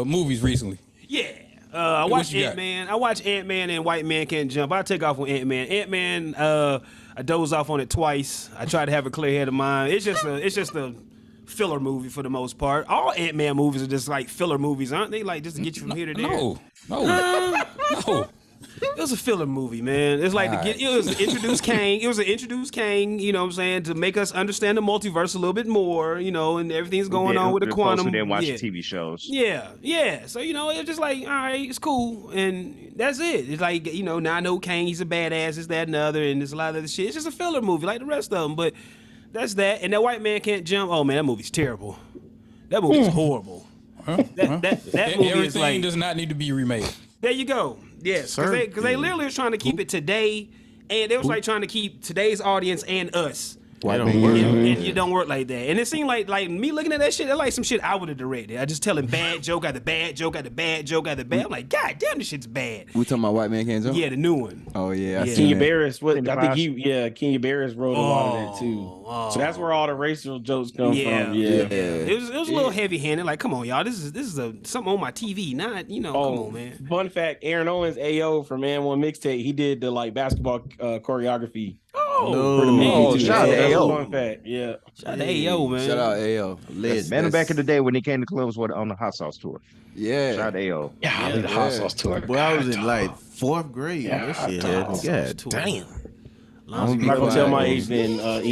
movies recently? Yeah. I watched you got? Ant-Man. I watched Ant-Man and White Man Can't Jump. I take off on Ant-Man. Ant-Man, I dozed off on it twice. I tried to have a clear head of mind. It's just a filler movie for the most part. All Ant-Man movies are just like filler movies, aren't they? Like just to get you from here to there. No. It was a filler movie, man. It's like it was to introduce Kang. It was to introduce Kang, you know what I'm saying, to make us understand the multiverse a little bit more, you know, and everything's going on with the quantum. Who didn't watch the TV shows. Yeah. So, you know, it's just like, all right, it's cool. And that's it. It's like, you know, now I know Kang, he's a badass, this, that, and the other, and there's a lot of other shit. It's just a filler movie like the rest of them. But that's that. And that White Man Can't Jump. Oh, man, that movie's terrible. That movie's horrible. That movie Everything is like, does not need to be remade. there you go. Yes, because they literally was trying to keep it today, and they was like trying to keep today's audience and us. And you don't work like that. And it seemed like me looking at that shit, that's like some shit I would have directed. I just telling bad joke after bad joke after bad joke after bad. I'm like, God damn, this shit's bad. We talking about White Man Can't Jump? Yeah, the new one. Oh yeah. Kenya Barris, I think Kenya Barris wrote a lot of that too. So that's where all the racial jokes come from. Yeah. It was a little heavy handed. Like, come on, y'all, this is something on my TV, not come on, man. Fun fact: Aaron Owens, AO from Man One Mixtape, he did the basketball choreography. Shout out to AO. Fun fact, yeah. Shout out to AO, man. Shout out AO. Man, back in the day when he came to clubs on the hot sauce tour. Yeah. Shout out to AO. Yeah, the hot sauce tour. Well, I was in like 4th grade. Yeah, that shit had damn. I'm not gonna tell my age then. I'm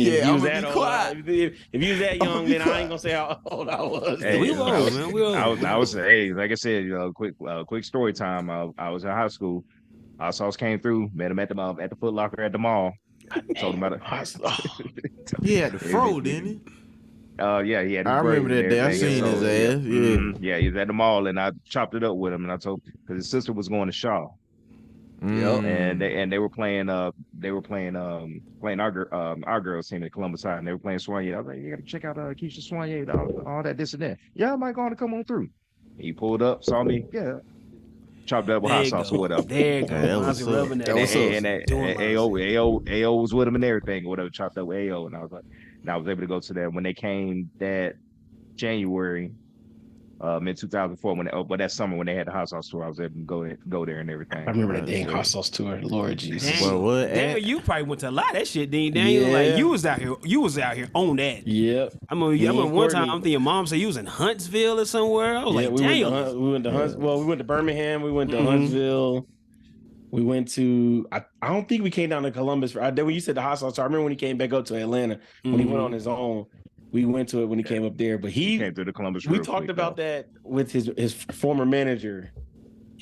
gonna be quiet. If you was that young, then I ain't gonna say how old I was. Hey, we old, man. We old. I was hey, like I said, quick story time. I was in high school. Hot sauce came through, met him at the Foot Locker at the mall. Told him about it. He had the fro, didn't he? Yeah, he had. I remember that day. I seen his ass. Yeah, he was at the mall, and I chopped it up with him, and I told because his sister was going to Shaw. Yep. And they were playing our girls team at Columbus High, and they were playing Soigné. I was like, you gotta check out Keisha Soigné, all that, this and that. Yeah, I might go on to come on through. He pulled up, saw me, chopped up with hot sauce or whatever. There you go. And AO was with him and everything or whatever, chopped up with AO, and I was able to go to that when they came that January. In 2004 but that summer when they had the hot sauce tour, I was able to go there and everything. I remember that dang hot sauce tour. Lord Jesus. Daniel, you probably went to a lot of that shit, Daniel. Like you was out here on that. Yep. I remember one time I'm thinking your mom said you was in Huntsville or somewhere. I was like, damn. We went to Huntsville. We went to Birmingham. We went to Huntsville. We went to. I don't think we came down to Columbus. When you said the hot sauce tour, I remember when he came back up to Atlanta when he went on his own. We went to it when he came up there, but he came through the Columbus. We talked about that with his former manager.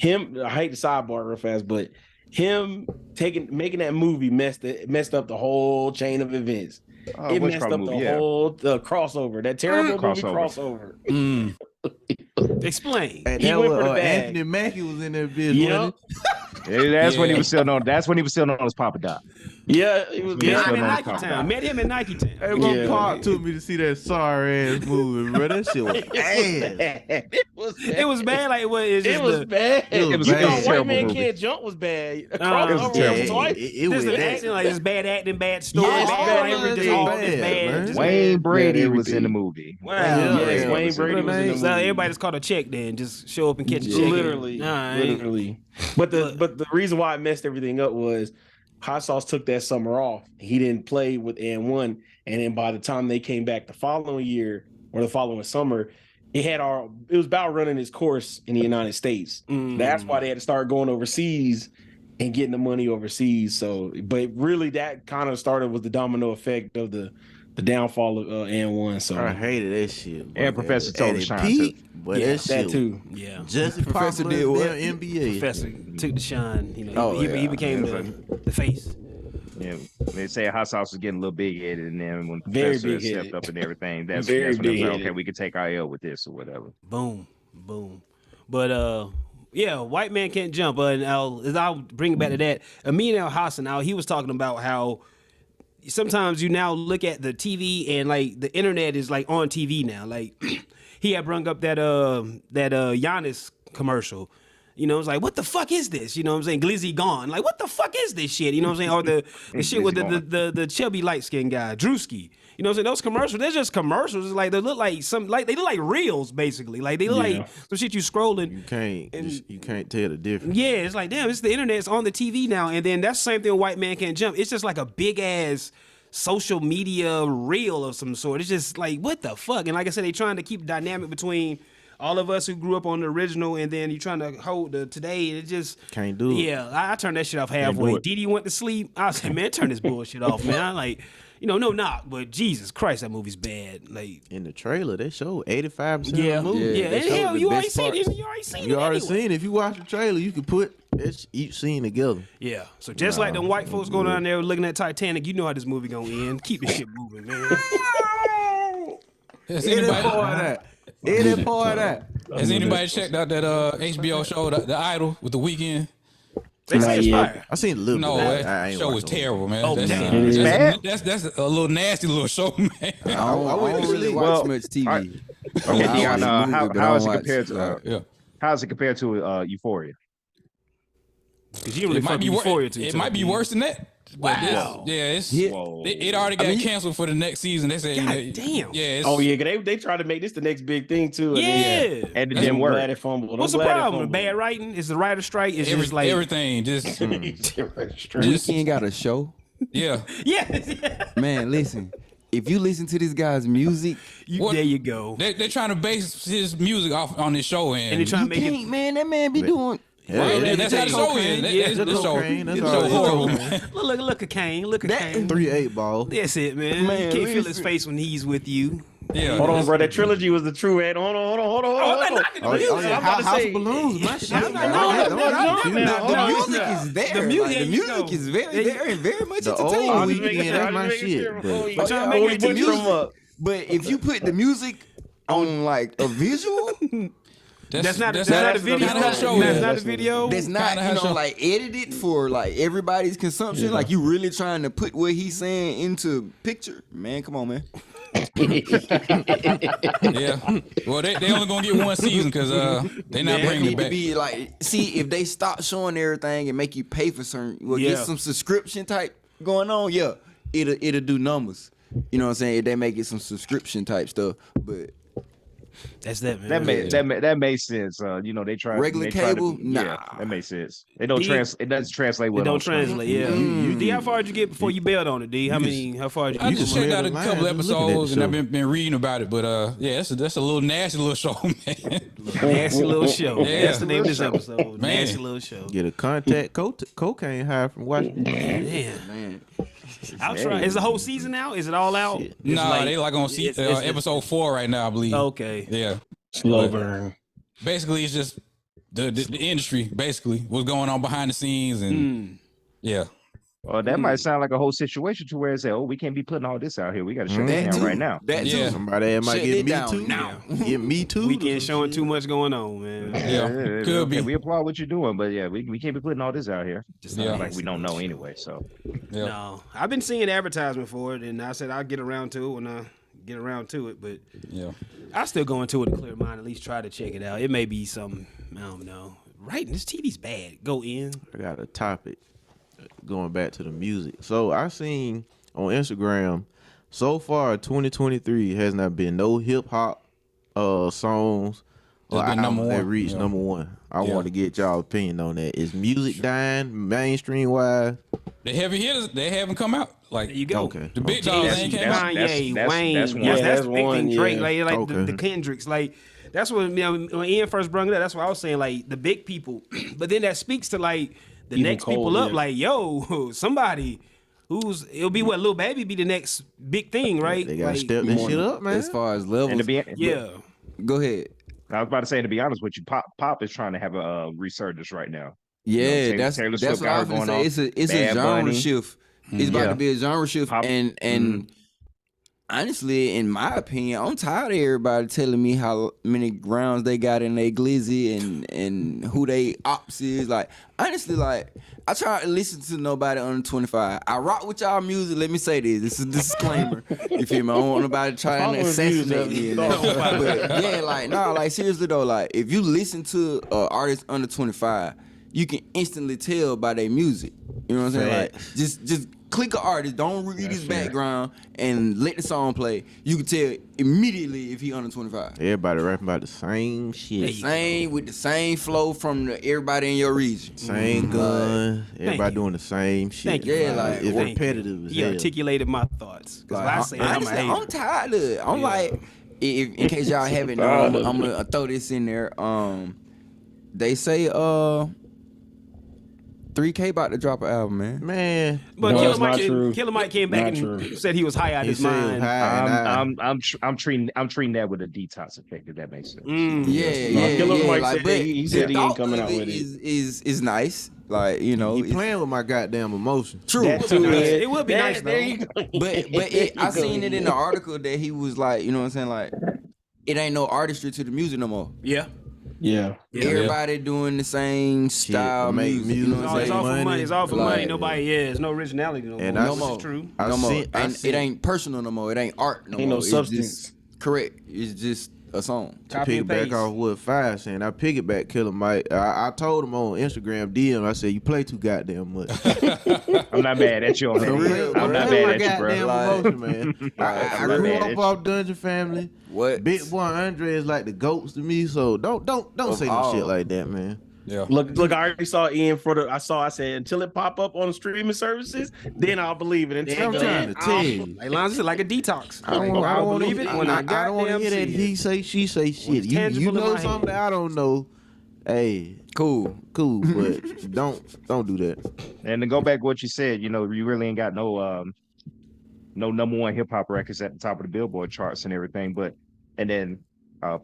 I hate to sidebar real fast, but him making that movie messed up the whole chain of events. It messed up the whole crossover. That terrible movie crossover. Explain. And that was Anthony Mackie was in that bitch. Yep. That's when he was still on. That's when he was still on his Papa Doc. Yeah, it was. Met him in Nike Town. Met him in Nike Town. Everyone Park took me to see that sorry ass movie, bro. That shit was ass. It was bad. Like what? It was bad. It was bad. White Man Can't Jump was bad. It was terrible. It was acting like it's bad acting, bad story. Wayne Brady was in the movie. Wow. Yes, Wayne Brady was in the movie. So everybody just called a check then. Just show up and catch a check. Literally. But the reason why I messed everything up was Hot Sauce took that summer off. He didn't play with N1, and then by the time they came back the following year or the following summer, it was about running its course in the United States. That's why they had to start going overseas and getting the money overseas. So, but really, that kind of started with the domino effect of the downfall of N1. So I hated that shit. And Professor told to shine too. But that too. Yeah. Just Professor did what? NBA. Professor took the shine. You know, he became the face. Yeah, they say Hot Sauce was getting a little big headed, and then when Very Professor stepped up and everything, that's when they was like, okay, we could take IL with this or whatever. Boom. But White Man Can't Jump. I'll bring it back to that. Amin Al-Hassan, he was talking about how sometimes you now look at the TV and like the internet is like on TV now. Like he had brung up that Jonas commercial. You know, it's like, what the fuck is this? You know what I'm saying? Glizzy gone. Like, what the fuck is this shit? You know what I'm saying? Or the shit with the chubby light-skinned guy, Drewski. You know what I'm saying? Those commercials, they're just commercials. It's like they look like they look like reels, basically. Like they look like some shit you scrolling. You can't tell the difference. Yeah, it's like, damn, it's the internet, it's on the TV now. And then that's the same thing with White Man Can't Jump. It's just like a big ass social media reel of some sort. It's just like, what the fuck? And like I said, they trying to keep dynamic between all of us who grew up on the original, and then you trying to hold the today. It just Can't do it. Yeah, I turned that shit off halfway. Didi went to sleep. I was like, man, turn this bullshit off, man. I like, no knock, but Jesus Christ, that movie's bad. Like In the trailer, they showed 85% of the movie. yeah. they And showed hell, the you already best seen parts. it. You already seen it. You already anyway. seen it. If you watch the trailer, you can put each scene together. Yeah. So just like them white folks going down there looking at Titanic, you know how this movie gonna end. Keep the shit moving, man. Has Edit anybody, part of that. Edit part of that. has anybody checked out that HBO show, The Idol, with The Weeknd? They say it's yet. fire. I seen a little No, bit. that I ain't show watched was the whole- terrible, man. Oh, that's, damn. It's bad? that's a little nasty little show, man. I don't really watch Well, much TV. Okay, I Dion, watch movies, but I how is it don't compared to watch, Yeah. how is it compared to Euphoria? Because you don't really It might fuck be Euphoria worse. too. It might be worse than that. But Wow. it's Whoa. it already got canceled for the next season. They said, God damn. yeah. It's, Oh yeah, 'cause they try to make this the next big thing too. And then, Yeah. And it I'm didn't glad work. it fumbled. What's I'm the glad it problem? fumbled. Bad writing? Is the writer strike? Is just like everything. Just Weeknd got a show. yeah. yeah. Man, listen. If you listen to this guy's music, What- There you go. They're trying to base his music off on this show, And they and trying to make it. can't, man. That man be doing. well, Yeah, that's how the show is. That's This show, cocaine. That's this all show it is. horrible, man. Look at Kane. Look at Kane. 3-8 ball. That's it, man. Man, You can't feel his listen. face when he's with you. Yeah. Hold on, bro. That trilogy was the true head. Hold on. I'm not knocking the music. I'm about to House say- of Balloons, my shit. I'm not bro. knocking Don't it. you Man, not hold do on. that. The music is there. The music- Like, there the you music go. is very much The old entertaining. Weeknd, that's my shit. But I'm trying to Oh, make we it to butchered music. them up. But if you put the music on like a visual, That's not a that's video. kinda how the show That's is. not a video. that's not Kinda how show- like edited for like everybody's consumption. Like you really trying to put what he's saying into picture. Man, come on, man. Yeah. Well, they only gonna get one season because they not That bringing it need to back. be like, see if they stop showing everything and make you pay for certain, well, Yeah. get some subscription type going on. Yeah, it'll do numbers. You know what I'm saying? If they make it some subscription type stuff, but That's that, man. That made sense. They try Regular they try to- cable? Yeah, Nah. that makes sense. It don't D- it doesn't translate It well. don't on screen. translate. Yeah. D, how far did you get before you bailed on it? D, how far did I you? just can checked read out a the couple lines, just looking at episodes the and show. I've been reading about it, but yeah, that's a little nasty little show, man. Nasty little show. Yeah. That's the name of this episode. Man. Nasty little show. Get a contact cocaine high from watching. Man. man, I'll try. Is the whole season out? Is it all out? It's Nah, they like on it's- episode 4 right now, I believe. Okay. Yeah. Slow burn. Basically, it's just the industry, basically, what's going on behind the scenes, and yeah. Well, that might sound like a whole situation to where it's like, we can't be putting all this out here. We got to shut that this down too. right now. That Yeah. too. Somebody that might Shut get it me down too. now. Get me too. Weekend showing too much going on, man. Yeah, could okay, be. We applaud what you're doing, but yeah, we can't be putting all this out here. Just Yeah. like we don't know anyway. So Yeah. No, I've been seeing advertisement for it, and I said I'll get around to it when I get around to it. But Yeah. I still go into it with a clear mind. At least try to check it out. It may be something I don't know. Right, this TV's bad. Go in. I got a topic going back to the music. So I seen on Instagram so far 2023 has not been no hip hop songs or It's been number albums that one. reached Yeah. number one. I Yeah. want to get y'all opinion on that. Is music dying mainstream wise? The heavy hitters, they haven't come out. Like There you go. Okay. the big dogs That's- ain't came that's- out. Kanye, Wayne, that's one. yes, Yeah, that's that's the big one, thing. Drake, yeah. like Okay. the Kendricks, like that's what when Ian first brought it up. That's what I was saying, like the big people. But then that speaks to like the Even next Cole, people up, yeah. like yo, somebody it'll be what Lil Baby be the next big thing, right? They gotta Like, step this shit up, man. As far as levels, and to be yeah. go ahead. I was about to say, to be honest with you, Pop is trying to have a resurgence right now. Yeah, Taylor- that's Taylor that's Swift what I was got gonna going say. on. It's a Bad genre Bunny. shift. It's about Yeah. to be a genre shift, Pop- and honestly, in my opinion, I'm tired of everybody telling me how many rounds they got in their glizzy and who they ops is. Like honestly, like I try to listen to nobody under 25. I rock with y'all music. Let me say this. This is a disclaimer. You feel me? I don't want nobody trying to Follow assassinate views me. of- and that. But yeah, like nah, like seriously though, like if you listen to artists under 25, you can instantly tell by their music. You know what I'm saying? Like just click an artist, don't read his background, and let the song play, you can tell immediately if he under 25. Everybody rapping about the same shit. Same with the same flow from everybody in your region. Same gun. Everybody doing the same shit. Thank you. Yeah, like it's repetitive as He hell. articulated my thoughts. Cause I say honestly, I'm a hater. I'm tired of it. I'm like, in case y'all haven't known, I'm gonna throw this in there. They say 3K about to drop an album, man. Man. But No, Killer it's not Mike, true. Killer Mike came back Not and true. said he was high out of his mind. I'm treating that with a detox effect, if that makes sense. Yeah. Killer Mike Like, said but that he said he the ain't thought coming of out with it. Is nice. Like, you know, He it's playing with my goddamn emotions. true. That too, Nice. man. It would be nice, There though. you go. But I seen it in the article that he was like, you know what I'm saying? Like, it ain't no artistry to the music no more. Yeah. Yeah. Everybody doing the same style make music. You know what I'm It's saying? all for money. It's all for Like- money. Nobody, there's no originality no And more. I- No This more. is true. No more. I It ain't personal no more. It ain't art no Ain't more. no It's substance. just- correct. It's just a song. Copy and Piggyback paste. off what Five saying. I piggyback Killer Mike. I told him on Instagram DM. I said you play too goddamn much. I'm not mad at you on that. real, I'm not Play mad my at you, bro. goddamn Like- emotion, man. I I'm not grew mad up at off Dungeon Family. What? Big Boy Andre is like the goats to me. So don't say no all. shit like that, man. Yeah. Look, I already saw Ian I said until it pop up on the streaming services, then I'll believe it. Until I'm trying to tell you. Like Lonzo said, like a detox. I don't I'll want believe it when I don't want to goddamn hear that see he it. say she say shit. it's You tangible in know my something hand. that I don't know. Hey, Cool. but don't do that. And to go back to what you said, you really ain't got no number one hip hop records at the top of the Billboard charts and everything. And then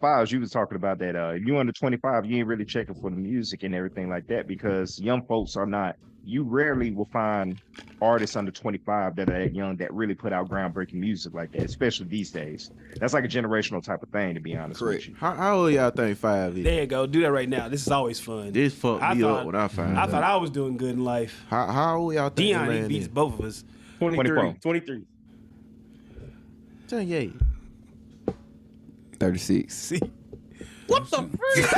Files, you was talking about that if you under 25, you ain't really checking for the music and everything like that because young folks are not. You rarely will find artists under 25 that are that young that really put out groundbreaking music like that, especially these days. That's like a generational type of thing, to be honest Correct. with you. How old y'all think Five is? There you go. Do that right now. This is always fun. This fucked me up when I found I out. thought I was doing good in life. How old y'all think Dion, the he man beats is? both of us. 23. 23. 28. 36. See? What the frick?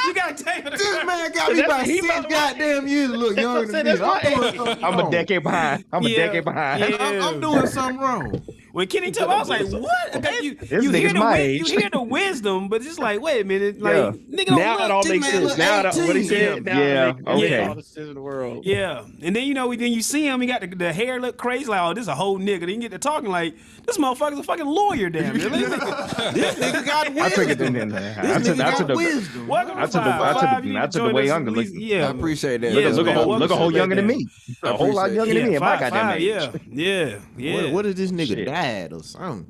You got David. This man got me by 6 goddamn years to look younger than me. I'm a decade behind. I'm a Yeah. decade behind. Yeah. I'm doing something wrong. When Kenny told me, I was like, "What?" Okay, you nigga's hear the my you age. hear the wisdom, but it's like, wait a minute, like Yeah. nigga don't Now look, it all this makes man sense. look Now 18. what he said. Now Yeah, it makes okay. all the sense in the world. Yeah, and then then you see him, he got the hair look crazy, like, oh, this is a whole nigga. Then you get to talking like, this motherfucker's a fucking lawyer, damn. This nigga got wisdom. I took it in there. I This took nigga got the wisdom. Welcome to I took the- Five. I took the- Five, you I need to took the join way us younger at least- look. Yeah, I appreciate that. Yes, look man, a welcome whole to younger than that. me. A whole lot younger than me. If I got that age. Yeah. What if this nigga Shit. died or something?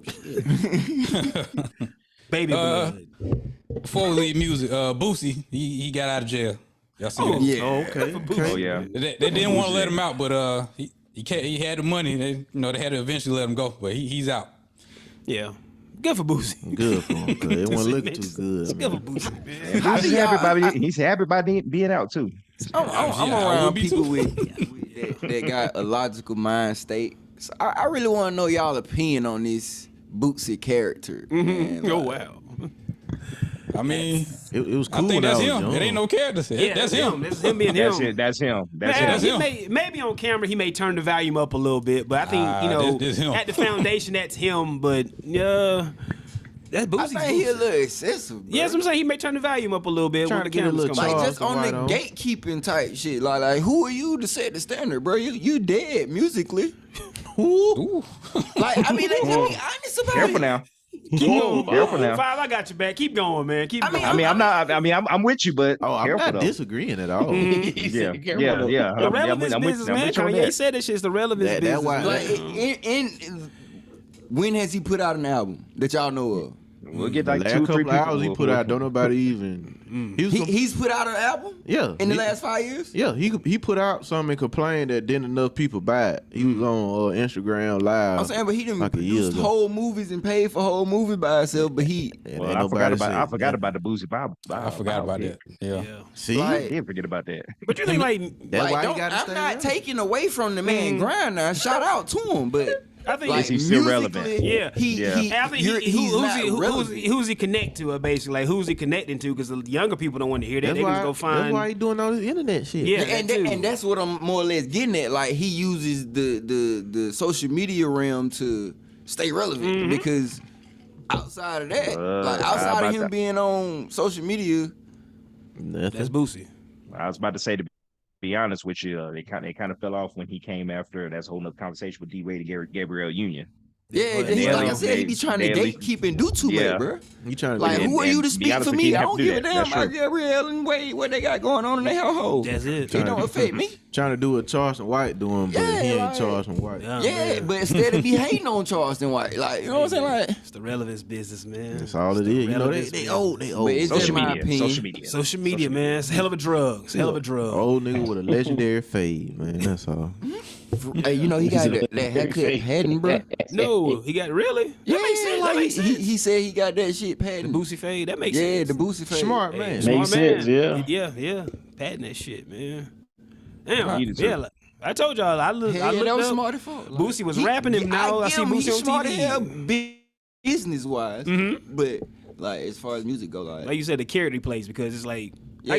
Baby blood. Before we leave music, Boosie, he got out of jail. Y'all see that? Yeah. Oh, okay. Oh yeah. They didn't want to let him out, but he had the money. They had to eventually let him go, but he's out. Yeah. Good for Boosie. Good for him, cause it wasn't looking too good. Good for Man. Boosie, man. He's happy about being out too. I'm Yeah, I around would be people too. that got a logical mind state. So I really want to know y'all opinion on this Bootsy character. man. Oh, Like, wow. I mean, It was I cool. think when that's was him. young. It ain't no character. Yeah, That's him. That's him being That's him. it. That's him. That's Man, That's him. him. maybe on camera he may turn the volume up a little bit, but I think this him. at the foundation that's him. But that's I Boosie's think he a Boosie. little excessive. Bro. Yes, I'm saying he may turn the volume up a little bit Trying when the to get a cameras little come Like on. Charles just on right the on. gatekeeping type shit. Like who are you to set the standard, bro? You dead musically. Who? Like I mean, let's be honest about Careful it. now. Keep going. Careful now. Five, I got your back. Keep going, man. Keep going. I'm with you, but Oh, I'm careful not though. disagreeing at all. Yeah. The relevance business, man. Kanye said that shit's the relevance That's business. why- Like when has he put out an album that y'all know of? We'll get like Last 2-3 couple people. hours he put out, don't nobody even. He was He's put out an album yeah. in the he- last 5 years. Yeah, he put out something and complained that didn't enough people buy it. He was on Instagram Live. I'm saying, but he didn't like a year produce ago. whole movies and paid for whole movies by himself. But he, And Well, ain't I forgot nobody about said I forgot that. about the Boosie Bob. I forgot about that. Yeah. Yeah. See, Like- I did forget about that. But you think like that's like, why he don't- got to I'm stay not around. taking away from the man grind now. Shout out to him, but I think is he still relevant? Yeah. He, I think who's he connect to? Basically, like who's he connecting to? Because the younger people don't want to hear that. They can just go find. That's why he doing all this internet shit. Yeah, and that's what I'm more or less getting at. Like he uses the social media realm to stay relevant because outside of that, outside of him being on social media, that's Boosie. I was about to say, to be honest with you, they kind of fell off when he came after. That's a whole nother conversation with D-Wade and Gabrielle Union. Yeah, like I said, he be trying to gatekeep and do too much, bro. He trying to like, who are you to speak for me? I don't give a damn about true. Gabrielle and Wade, what they got going on in their household. That's it. It don't affect me. Trying to do what Charleston White doing, but he ain't Charleston White. Yeah, but instead of be hating on Charleston White, like, you know what I'm saying? Like, it's the relevance business, man. That's all it is. You know, they old. But it's social my media. opinion. Social media, man. It's a hell of a drug. It's a hell of a drug. Old nigga with a legendary fade, man. That's all. Hey, you know he got that haircut patent, bro. No, he got really. Yeah, That makes sense. like That makes sense. he said he got that shit The patent. Boosie fade. That makes sense. Yeah, the Boosie fade. Smart man. Makes Smart sense, man. yeah. Yeah. Patent that shit, man. Damn. Right. Yeah. Like, I told y'all. I looked. Hell I yeah, looked that was up. smart as fuck. Like, Boosie was rapping him. Now I see Boosie he's on smart TV. as hell, business wise. But like as far as music go, Like you said, the character he plays, because it's like. Yeah,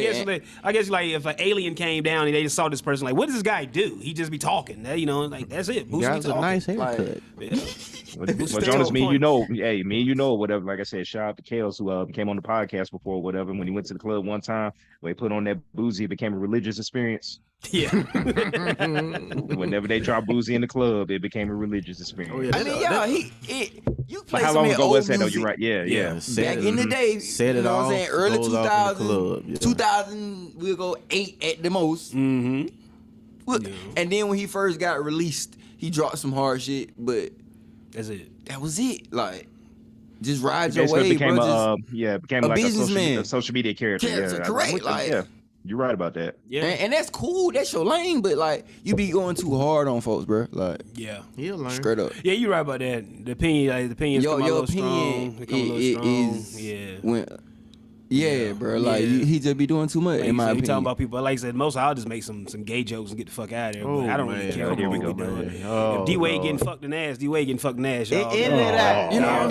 I guess like if an alien came down and they just saw this person, like, what does this guy do? He just be talking, you know, like that's it. Boosie Got be a talking. nice haircut. Well, Jonas, me and you know, whatever. Like I said, shout out to Kales who came on the podcast before, whatever. When he went to the club one time, where he put on that Boosie, it became a religious experience. Yeah. Whenever they drop Boosie in the club, it became a religious experience. I mean, you play How some long of ago old was that? music. You're right. Yeah. Back in the day, Set you it know what off, I'm saying? Early goes off in the 2000, club, yeah. 2000, we'll go 8 at the most. Look, and then when he first got released, he dropped some hard shit, but That's it. that was it. Like, just ride It your basically way, became bro. became a like businessman. a social media character. Correct. Like, yeah, you're right about that. Yeah. and that's cool. That's your lane, but like, you be going too hard on folks, bro. Like, Yeah. He'll learn. straight up. Yeah, you're right about that. The opinions come out a Your little strong. opinion They come a little strong. is Yeah. when, bro. Like, Yeah. he just be doing too much, Like in my you opinion. talking about people, like I said, most I'll just make some gay jokes and get the fuck out of there. But I don't really man. care Oh, what here we we go, doing. man. Oh, If D-Wade Lord. getting fucked in the ass, D-Wade getting fucked in the ass, y'all. You know,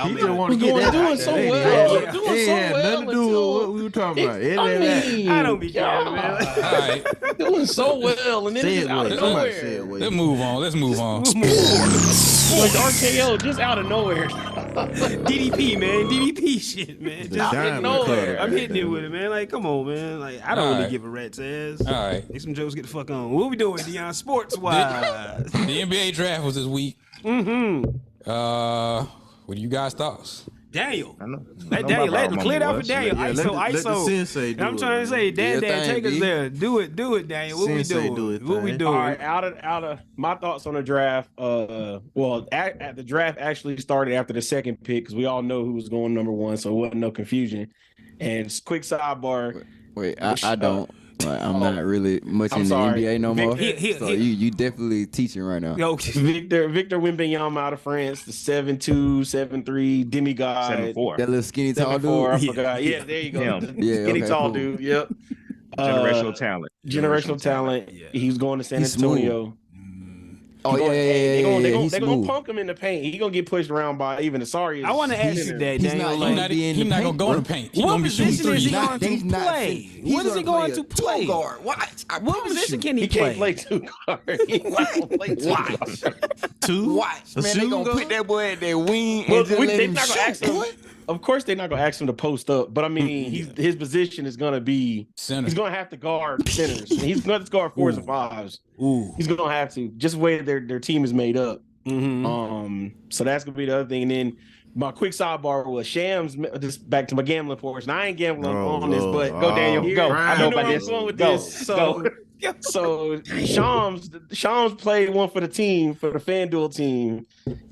He just want to Doing get that. so Hey, well. hey, Doing hey, so had well nothing to do with until- what we were talking about. I don't be caring, man. All right, doing so well, and then Say it's it, out Wade. of Somebody nowhere. say it, Wade. let's move on. Like RKO, just out of nowhere. DDP, man. DDP shit, man. The Just diamond nowhere. cutter. I'm hitting it with it, man. Like, come on, man. Like, I don't All really right. give a rat's ass. All right. Make some jokes, get the fuck on. What we doing, Deion? Sports wise. The NBA draft was this week. What do you guys thoughts? Daniel. I know. Let I know Daniel, my let mama clear it out for was. Daniel. Yeah, ISO, let the ISO. sensei do I'm it, trying to man. say, Do Dan, your Dan, thing, take us B. there. Do it, Daniel. What Sensei we doing? do it, What we thing. doing? All right, out of my thoughts on the draft. At the draft actually started after the second pick because we all know who was going number one, so it wasn't no confusion. And quick sidebar. Wait, I don't. Like, I'm not really much I'm in sorry. the NBA no more. So you definitely teaching right now. Yo, Victor Wembanyama out of France, the 7'2", 7'3" demigod. 7'4". That little skinny tall 7'4", I dude. forgot. Yeah, there you go. Yeah. The Yeah, skinny okay, tall cool. dude. Yep. Generational talent. Generational talent. Yeah. He's going to San He's smooth. Antonio. Oh yeah, They're He's gonna smooth. punk him in the paint. He's gonna get pushed around by even the sorriest. I want to ask you that, He's Daniel. not Like, gonna be in He's the not paint, gonna go in bro. the paint. He's what gonna be shooting position is he threes. going to play? What is he going to play? Guard. Watch. I What promise position you. can He he can't play? play two guard. He can't play two guard. Two? Watch, A man. They shooting gonna guard? put that boy at their wing Well, and just let they're him not gonna ask shoot, him. boy. Of course, they're not gonna ask him to post up, but I mean, his position is gonna be Center. He's gonna have to guard centers. He's gonna have to guard fours and fives. Ooh. He's gonna have to, just the way their team is made up. Mm-hmm. So that's gonna be the other thing. And then my quick sidebar was Shams. Just back to my gambling portion. I ain't gambling on this, but Go, Daniel. Go. I know you know about where I'm this. going with Go. this. So Shams played one for the team, for the FanDuel team.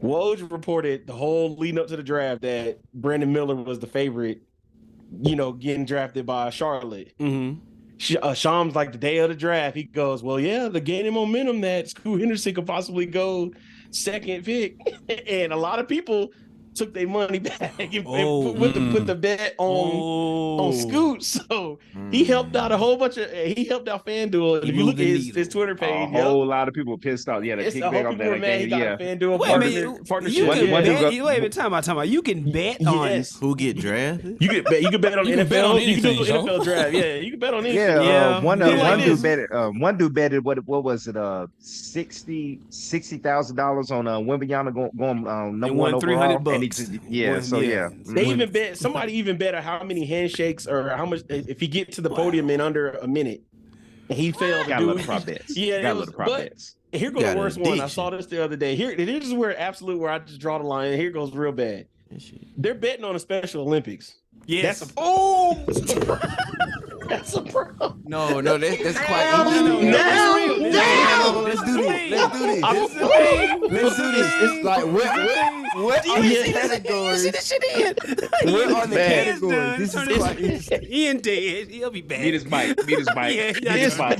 Woj reported the whole leading up to the draft that Brandon Miller was the favorite, getting drafted by Charlotte. Mm-hmm. Shams, like the day of the draft, he goes, well, yeah, the gaining momentum that Scoot Henderson could possibly go second pick. And a lot of people took their money back and put the bet on Scoot. So he helped out a whole bunch of FanDuel. And if you look at his Twitter page, a whole lot of people were pissed off. Yeah, it's a whole people were mad. He got a FanDuel partnership. You can bet. Wait a minute, time out. You can bet on who get drafted. You can bet on NFL. You can do NFL draft. Yeah, you can bet on anything. Yeah, one dude betted what was it? $60,000 on Wembanyama going number one overall. $300. They even bet. Somebody even bet how many handshakes or how much if he get to the podium in under a minute. And he failed. Got a little prop bets. Yeah, got a little prop bets. Here goes the worst one. I saw this the other day. Here's where I just draw the line. Here goes real bad. They're betting on a Special Olympics. Yes. That's a problem. No, that's quite interesting. Let's do this. Let's do this. It's like what are the categories? What are the categories? This is quite interesting. Ian dead. He'll be back. Beat his mic. Mute his mic.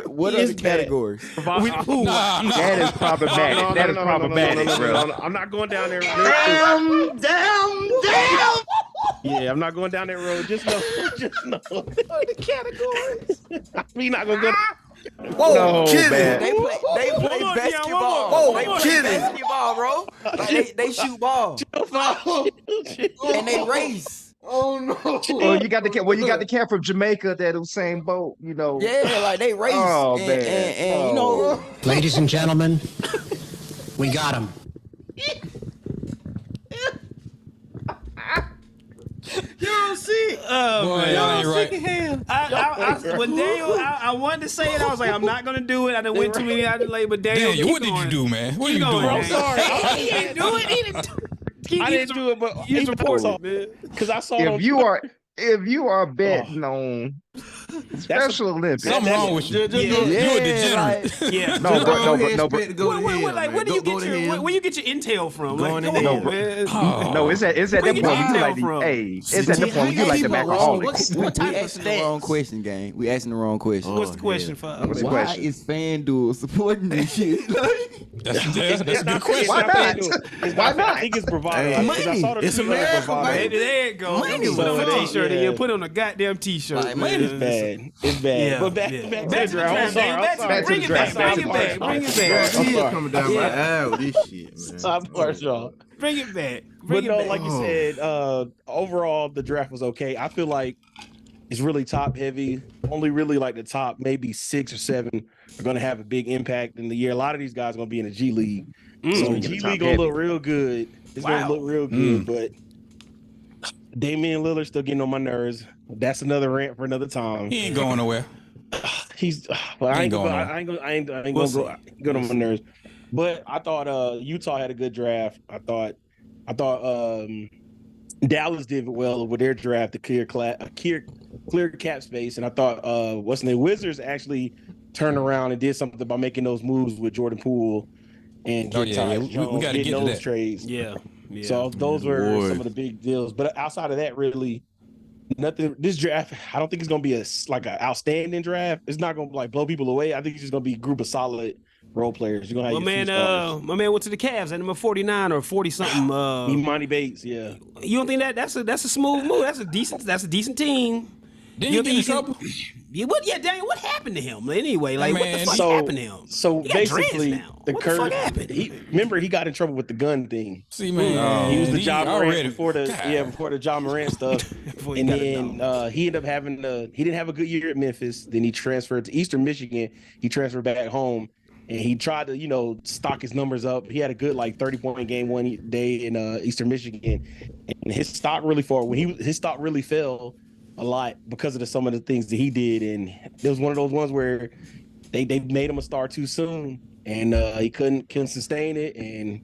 What are the categories? That is problematic. That is problematic, bro. I'm not going down there. Damn. Yeah, I'm not going down that road. Just know. The categories. We not gonna go. Whoa, No, kidding. man. They play basketball. Whoa, They play basketball, bro. Like they shoot ball and they race. Oh no! Well, you got the cat from Jamaica that Usain Bolt, you know. Yeah, like they race. Oh, and, man. and you know, Ladies and gentlemen, we got him. You don't see. Oh man, y'all ain't right. When Daniel, I wanted to say it, I was like, I'm not gonna do it. I done went too many out of late, but Daniel, Daniel, what did you do, man? What are you doing? I'm sorry. He didn't do it. He didn't do it. I didn't do it, but He's reporting, man. because I saw it on If you are betting on Special Olympics, Something wrong with you. You're a degenerate. Yeah. no, but Where do you get where you get your intel from? Like, come on, man. no, it's at that Where point you you get like intel from? it's at the point you like the alcoholics. we asking the wrong question, gang. We asking the wrong question. What's the question for? What's the Why question? is FanDuel supporting this shit? That's a good question. Why not? Why not? I think it's bravado. Money. It's America, Baby, there it goes. Money. Put on a t-shirt Yeah. again. Put on a goddamn t-shirt. Like, man. It's bad. It's bad. Yeah, But back yeah. to Back the to the draft. I'm sorry. Bring it back. Bring it back. Bring it back. He coming down my aisle with this shit, man. I'm sorry, y'all. Bring it back. But Bring it no, back. like you said, overall the draft was okay. I feel like it's really top heavy. Only really like the top maybe 6 or 7 are going to have a big impact in the year. A lot of these guys are going to be in the G League. So the G League going to look real good. It's going to look real good. But Damian Lillard still getting on my nerves. That's another rant for another time. He ain't going nowhere. He's, but I ain't going gonna go on my nerves. But I thought Utah had a good draft. I thought Dallas did well with their draft to clear cap space, and I thought Wizards actually turned around and did something by making those moves with Jordan Poole and We got to get to those that. trades. Yeah. So those were some of the big deals. But outside of that, really nothing. This draft, I don't think it's gonna be an outstanding draft. It's not gonna like blow people away. I think it's just gonna be a group of solid role players. You're gonna have my man went to the Cavs at number 49 or 40 something. Imani Bates, yeah. You don't think that's a smooth move? That's a decent team. Didn't he get in trouble? Daniel, what happened to him? Anyway, like what the fuck happened to him? So He got dreads basically, now. the What curve. fuck happened? Remember, he got in trouble with the gun thing. See, man. He was the he John Morant already- before the God. before the John Morant stuff, Before he and got it then done. he ended up having he didn't have a good year at Memphis. Then he transferred to Eastern Michigan. He transferred back home, and he tried to stock his numbers up. He had a good 30-point game one day in Eastern Michigan, and his stock really his stock really fell a lot because of some of the things that he did, and it was one of those ones where they made him a star too soon, and he couldn't sustain it, and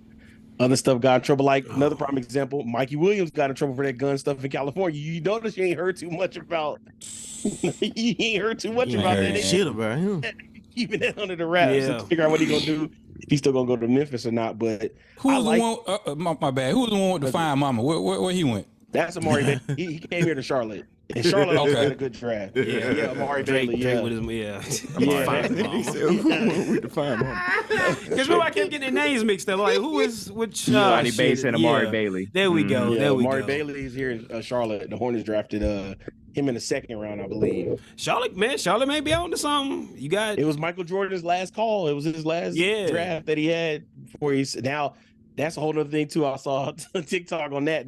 other stuff got in trouble. Like another prime example, Mikey Williams got in trouble for that gun stuff in California. You notice you ain't heard too much about. You ain't heard too much about that. Shit about him. Keeping that under the wraps Yeah. to figure out what he gonna do. If he's still gonna go to Memphis or not. But Who's the one? My bad. Who's the one with the fine mama? Where he went? That's Amari. He came here to Charlotte. And Charlotte had a good draft. Yeah, Amari Bailey. Drake with his We define him. Because I kept getting their names mixed up. Like, who is which? Johnny Bates and Amari Bailey. There we go. There we Amari go. Bailey is here in Charlotte. The Hornets drafted him in the second round, I believe. Charlotte may be on to something. You got it was Michael Jordan's last call. It was his last draft that he had before now. That's a whole other thing too. I saw TikTok on that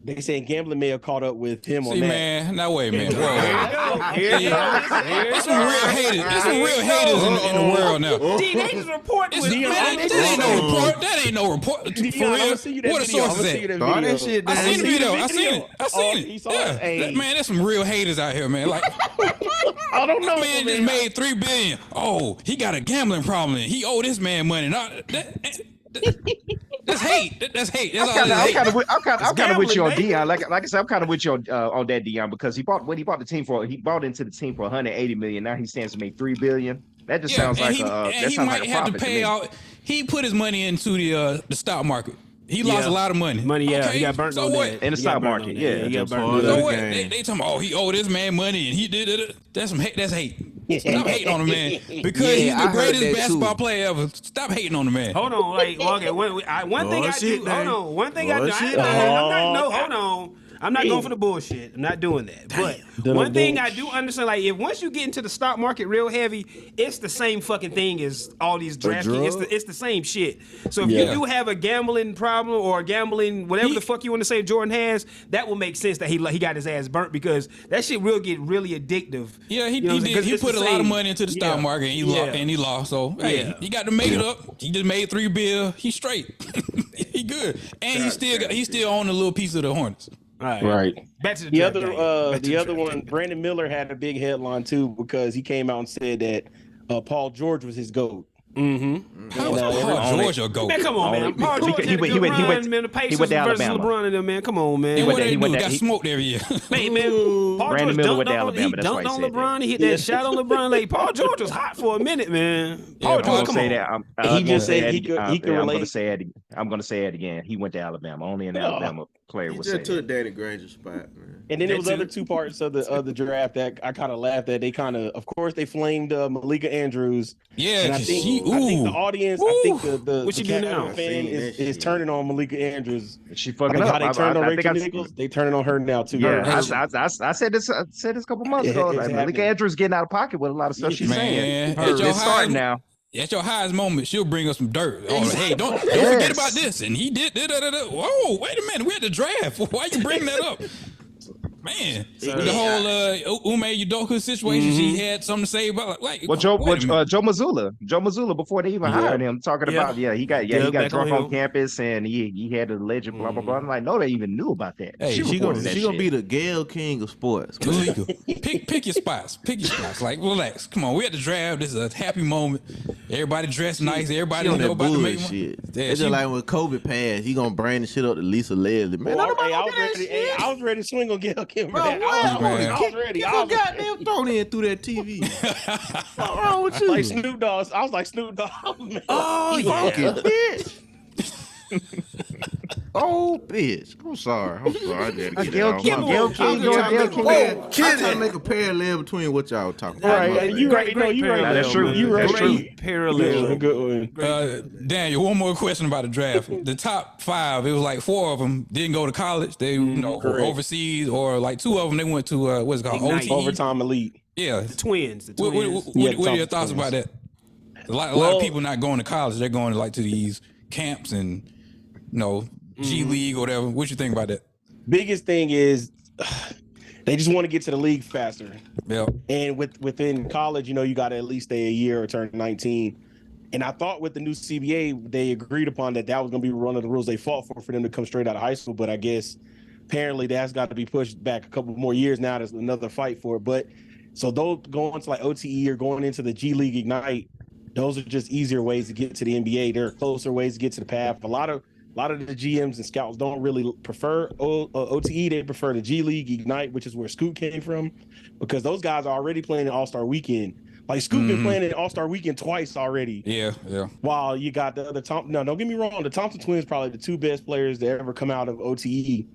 they saying gambling may have caught up with him on that. Man, now wait a minute. Whoa. There's some real haters. There's some real haters in the world now. D, they just report this. That ain't no report. For real. What a source is that? That shit. I seen the video. I seen it. Yeah. Man, there's some real haters out here, man. Like, I don't know. Man just made $3 billion. Oh, he got a gambling problem. He owe this man money. That's hate. That's hate. That's all. I'm kind of with you on Deion. Like I said, I'm kind of with you on that Deion because he bought into the team for 180 million. Now he stands to make $3 billion. That just sounds like that sounds like a profit to pay out. He put his money into the stock market. He lost a lot of money. He got burnt on that. In the stock market. Yeah, he got burnt. So what? They talking about, he owed this man money and he did it. That's some hate. That's hate. Stop hating on the man because he's the greatest basketball player ever. Stop hating on the man. Hold on, one thing I do. Hold on, one thing I do. Hold on. I'm not going for the bullshit. I'm not doing that. But one thing I do understand, like, if once you get into the stock market real heavy, it's the same fucking thing as all these DraftKings. It's the same shit. So if you do have a gambling problem or a gambling whatever the fuck you want to say Jordan has, that will make sense that he got his ass burnt because that shit will get really addictive. Yeah, he did. He put a lot of money into the stock market and he lost. So hey, he got to make it up. He just made $3 billion. He's straight. He good, and he still own a little piece of the Hornets. Right. Back to the other one. Brandon Miller had a big headline too because he came out and said that Paul George was his GOAT. Mm-hmm. How was Paul George a GOAT? Man, come on, man. Paul George he went to Pacers versus LeBron and them, man. Come on, man. He got smoked every year. Man, Paul Brandon George Miller went to Alabama. He dunked on LeBron. He hit that shot on LeBron. Like, Paul George was hot for a minute, man. Paul George, come on. He just said he could relate. I'm going to say it again. He went to Alabama. Only an Alabama player would say that. He just took Danny Granger's spot, man. And then there was other two parts of the draft that I kind of laughed at. They of course, they flamed Malika Andrews. Yeah, and I think the audience. I think the fan is turning on Malika Andrews. She fucking up. How they turned on Rachel Nichols, they turning on her now too. Yeah, I said this a couple months ago. Malika Andrews getting out of pocket with a lot of stuff she's saying. It's starting now. At your highest moment, she'll bring us some dirt. Oh, hey, don't forget about this. And he did. Whoa, wait a minute. We had the draft. Why you bring that up? Man, the whole Ume Udoka situation, she had something to say about. Joe Mazzulla, before they even hired him, talking about he got drunk on campus and he had a legend, blah blah blah. I'm like, no, they even knew about that. Hey, she gonna be the Gayle King of sports. Pick your spots. Like, relax. Come on, we at the draft. This is a happy moment. Everybody dressed nice. Everybody on know that about the make shit. It's just like when Kobe passed, he gonna bring the shit up to Lisa Leslie. Man, I was ready to swing on Gayle King. Bro, I was ready. I was goddamn thrown in through that TV. What's wrong with you? Like Snoop Dogg. I was like Snoop Dogg. Man. Oh, you funky bitch. Oh, bitch. I'm sorry. I just Gayle King. I'm trying to make a parallel between what y'all talking about. Right. You right. No, you right. That's true. You right. Parallel. Good one. Daniel, one more question about the draft. The top 5, it was like 4 of them didn't go to college. They were overseas, or like 2 of them they went to what's it called? OTE? Overtime Elite. Yeah, the twins. What are your thoughts about that? A lot of people not going to college. They're going to these camps and G League or whatever. What you think about that? Biggest thing is they just want to get to the league faster. Yeah. And within college, you got to at least stay a year or turn 19. And I thought with the new CBA, they agreed upon that was going to be one of the rules they fought for them to come straight out of high school. But I guess apparently that's got to be pushed back a couple more years now. There's another fight for it. But so those going to OTE or going into the G League Ignite, those are just easier ways to get to the NBA. There are closer ways to get to the path. A lot of the GMs and scouts don't really prefer OTE. They prefer the G League Ignite, which is where Scoot came from, because those guys are already playing in All-Star Weekend. Like Scoot been playing in All-Star Weekend twice already. Yeah. While you got the other don't get me wrong, the Thompson twins probably the 2 best players to ever come out of OTE.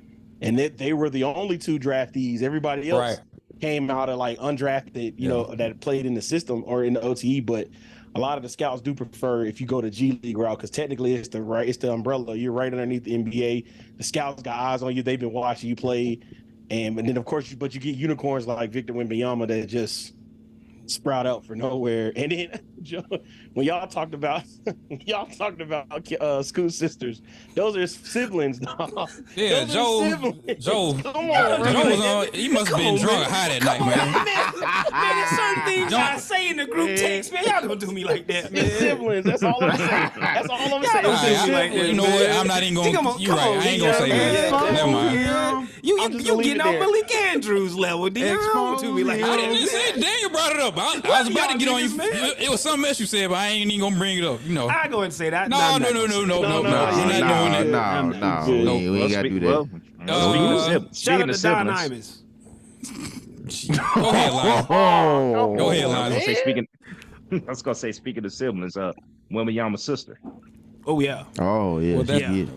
and they were the only 2 draftees. Everybody else came out of like undrafted, you know, that played in the system or in the OTE. But a lot of the scouts do prefer if you go to G League route, because technically it's the umbrella. You're right underneath the NBA. The scouts got eyes on you. They've been watching you play, and then of course, but you get unicorns like Victor Wembanyama that just sprout out for nowhere. And then when y'all talked about Scoot's sisters, those are siblings, dog. Yeah, Joe. Come on, he must have been drunk or high that night, Man, there's certain things I say in the group text, man. Y'all don't do me like that, man. Siblings. That's all I'm saying. That's all I'm saying. Don't do me like that, you know what? I'm not even gonna. You're right. I ain't gonna say that. Never mind. You getting on Malik Andrews level, D. Don't do me like that. I didn't say Daniel brought it up. I was about to get on you. It was something else you said, but I ain't even gonna bring it up. You know. I go and say that. No. We're not doing that. No. We ain't gotta do that. Shout out to Don Imus. Go ahead, Lon. Go ahead, Lon. I was gonna say, speaking of siblings, Wembanyama's sister. Oh yeah. Oh yeah.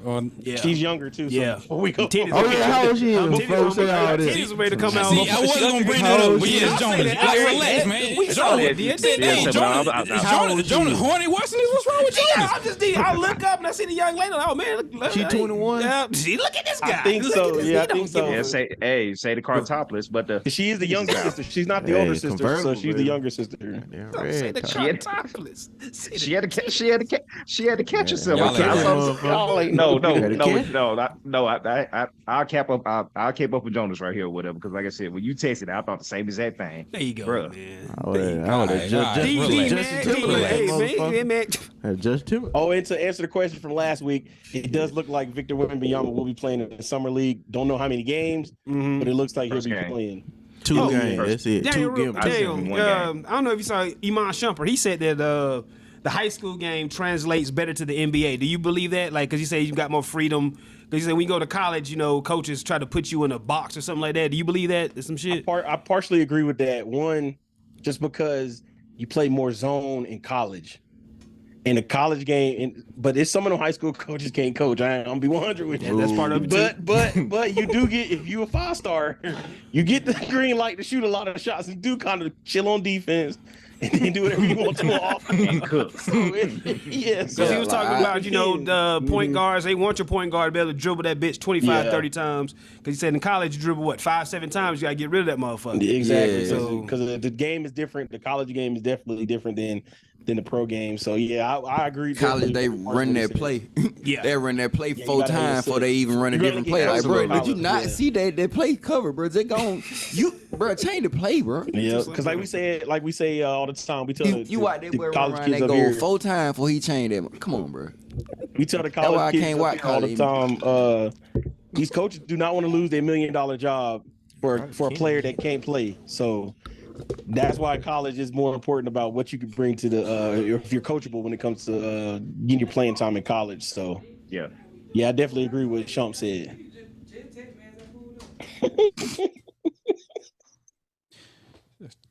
Well, Yeah. She's younger too. So Yeah. we go. How old she is before we say all this? Titties ready to come out. See, I wasn't gonna bring that up, but yeah, Jonas. Relax, man. We saw that. Jonas horny watching this? What's wrong with Jonas? I look up and I see the young lady. Oh man, She 21. See, look at this guy. I think so. Yeah, I think so. Yeah, say the car topless, but She is the younger sister. She's not the older sister, so she's the younger sister. Say the car topless. she had to catch herself. I'll cap up with Jonas right here or whatever, because like I said, when you tasted it, I thought the same exact thing. There you go, man. I would have Justin Timberlake. Oh, and to answer the question from last week, it does look like Victor Wembanyama will be playing in the summer league. Don't know how many games, but it looks like he'll be playing. 2 games. That's it. Daniel, 2 games. I don't know if you saw Iman Shumpert. He said that the high school game translates better to the NBA. Do you believe that? Like, because you say you got more freedom. Because you say when you go to college, you know, coaches try to put you in a box or something like that. Do you believe that? There's some shit. I partially agree with that. One, just because you play more zone in college. In a college game, but it's some of them high school coaches can't coach. I'm gonna be 100 with you. That's part of it. But you do get, if you a 5-star, you get the green light to shoot a lot of shots and do kind of chill on defense and then do whatever you want to off and cook. So because he was talking about, you know, the point guards. They want your point guard to be able to dribble that bitch 25, 30 times. Because he said in college you dribble what 5, 7 times. You gotta get rid of that motherfucker. Exactly. So because the game is different. The college game is definitely different than the pro game. So yeah, I agree. College, they run their play. Yeah, they run their play 4 times before they even run a different play. Like, bro, did you not see that play cover, bro? They gone, bro, change the play, bro. Yeah, because like we say all the time, we tell you out there college run kids that up goal here 4 times before he changed that. Come on, bro. We tell the college kids all the time. These coaches do not want to lose their $1 million job for a player that can't play. So that's why college is more important about what you can bring to the if you're coachable when it comes to getting your playing time in college. So yeah, I definitely agree with what Shump said.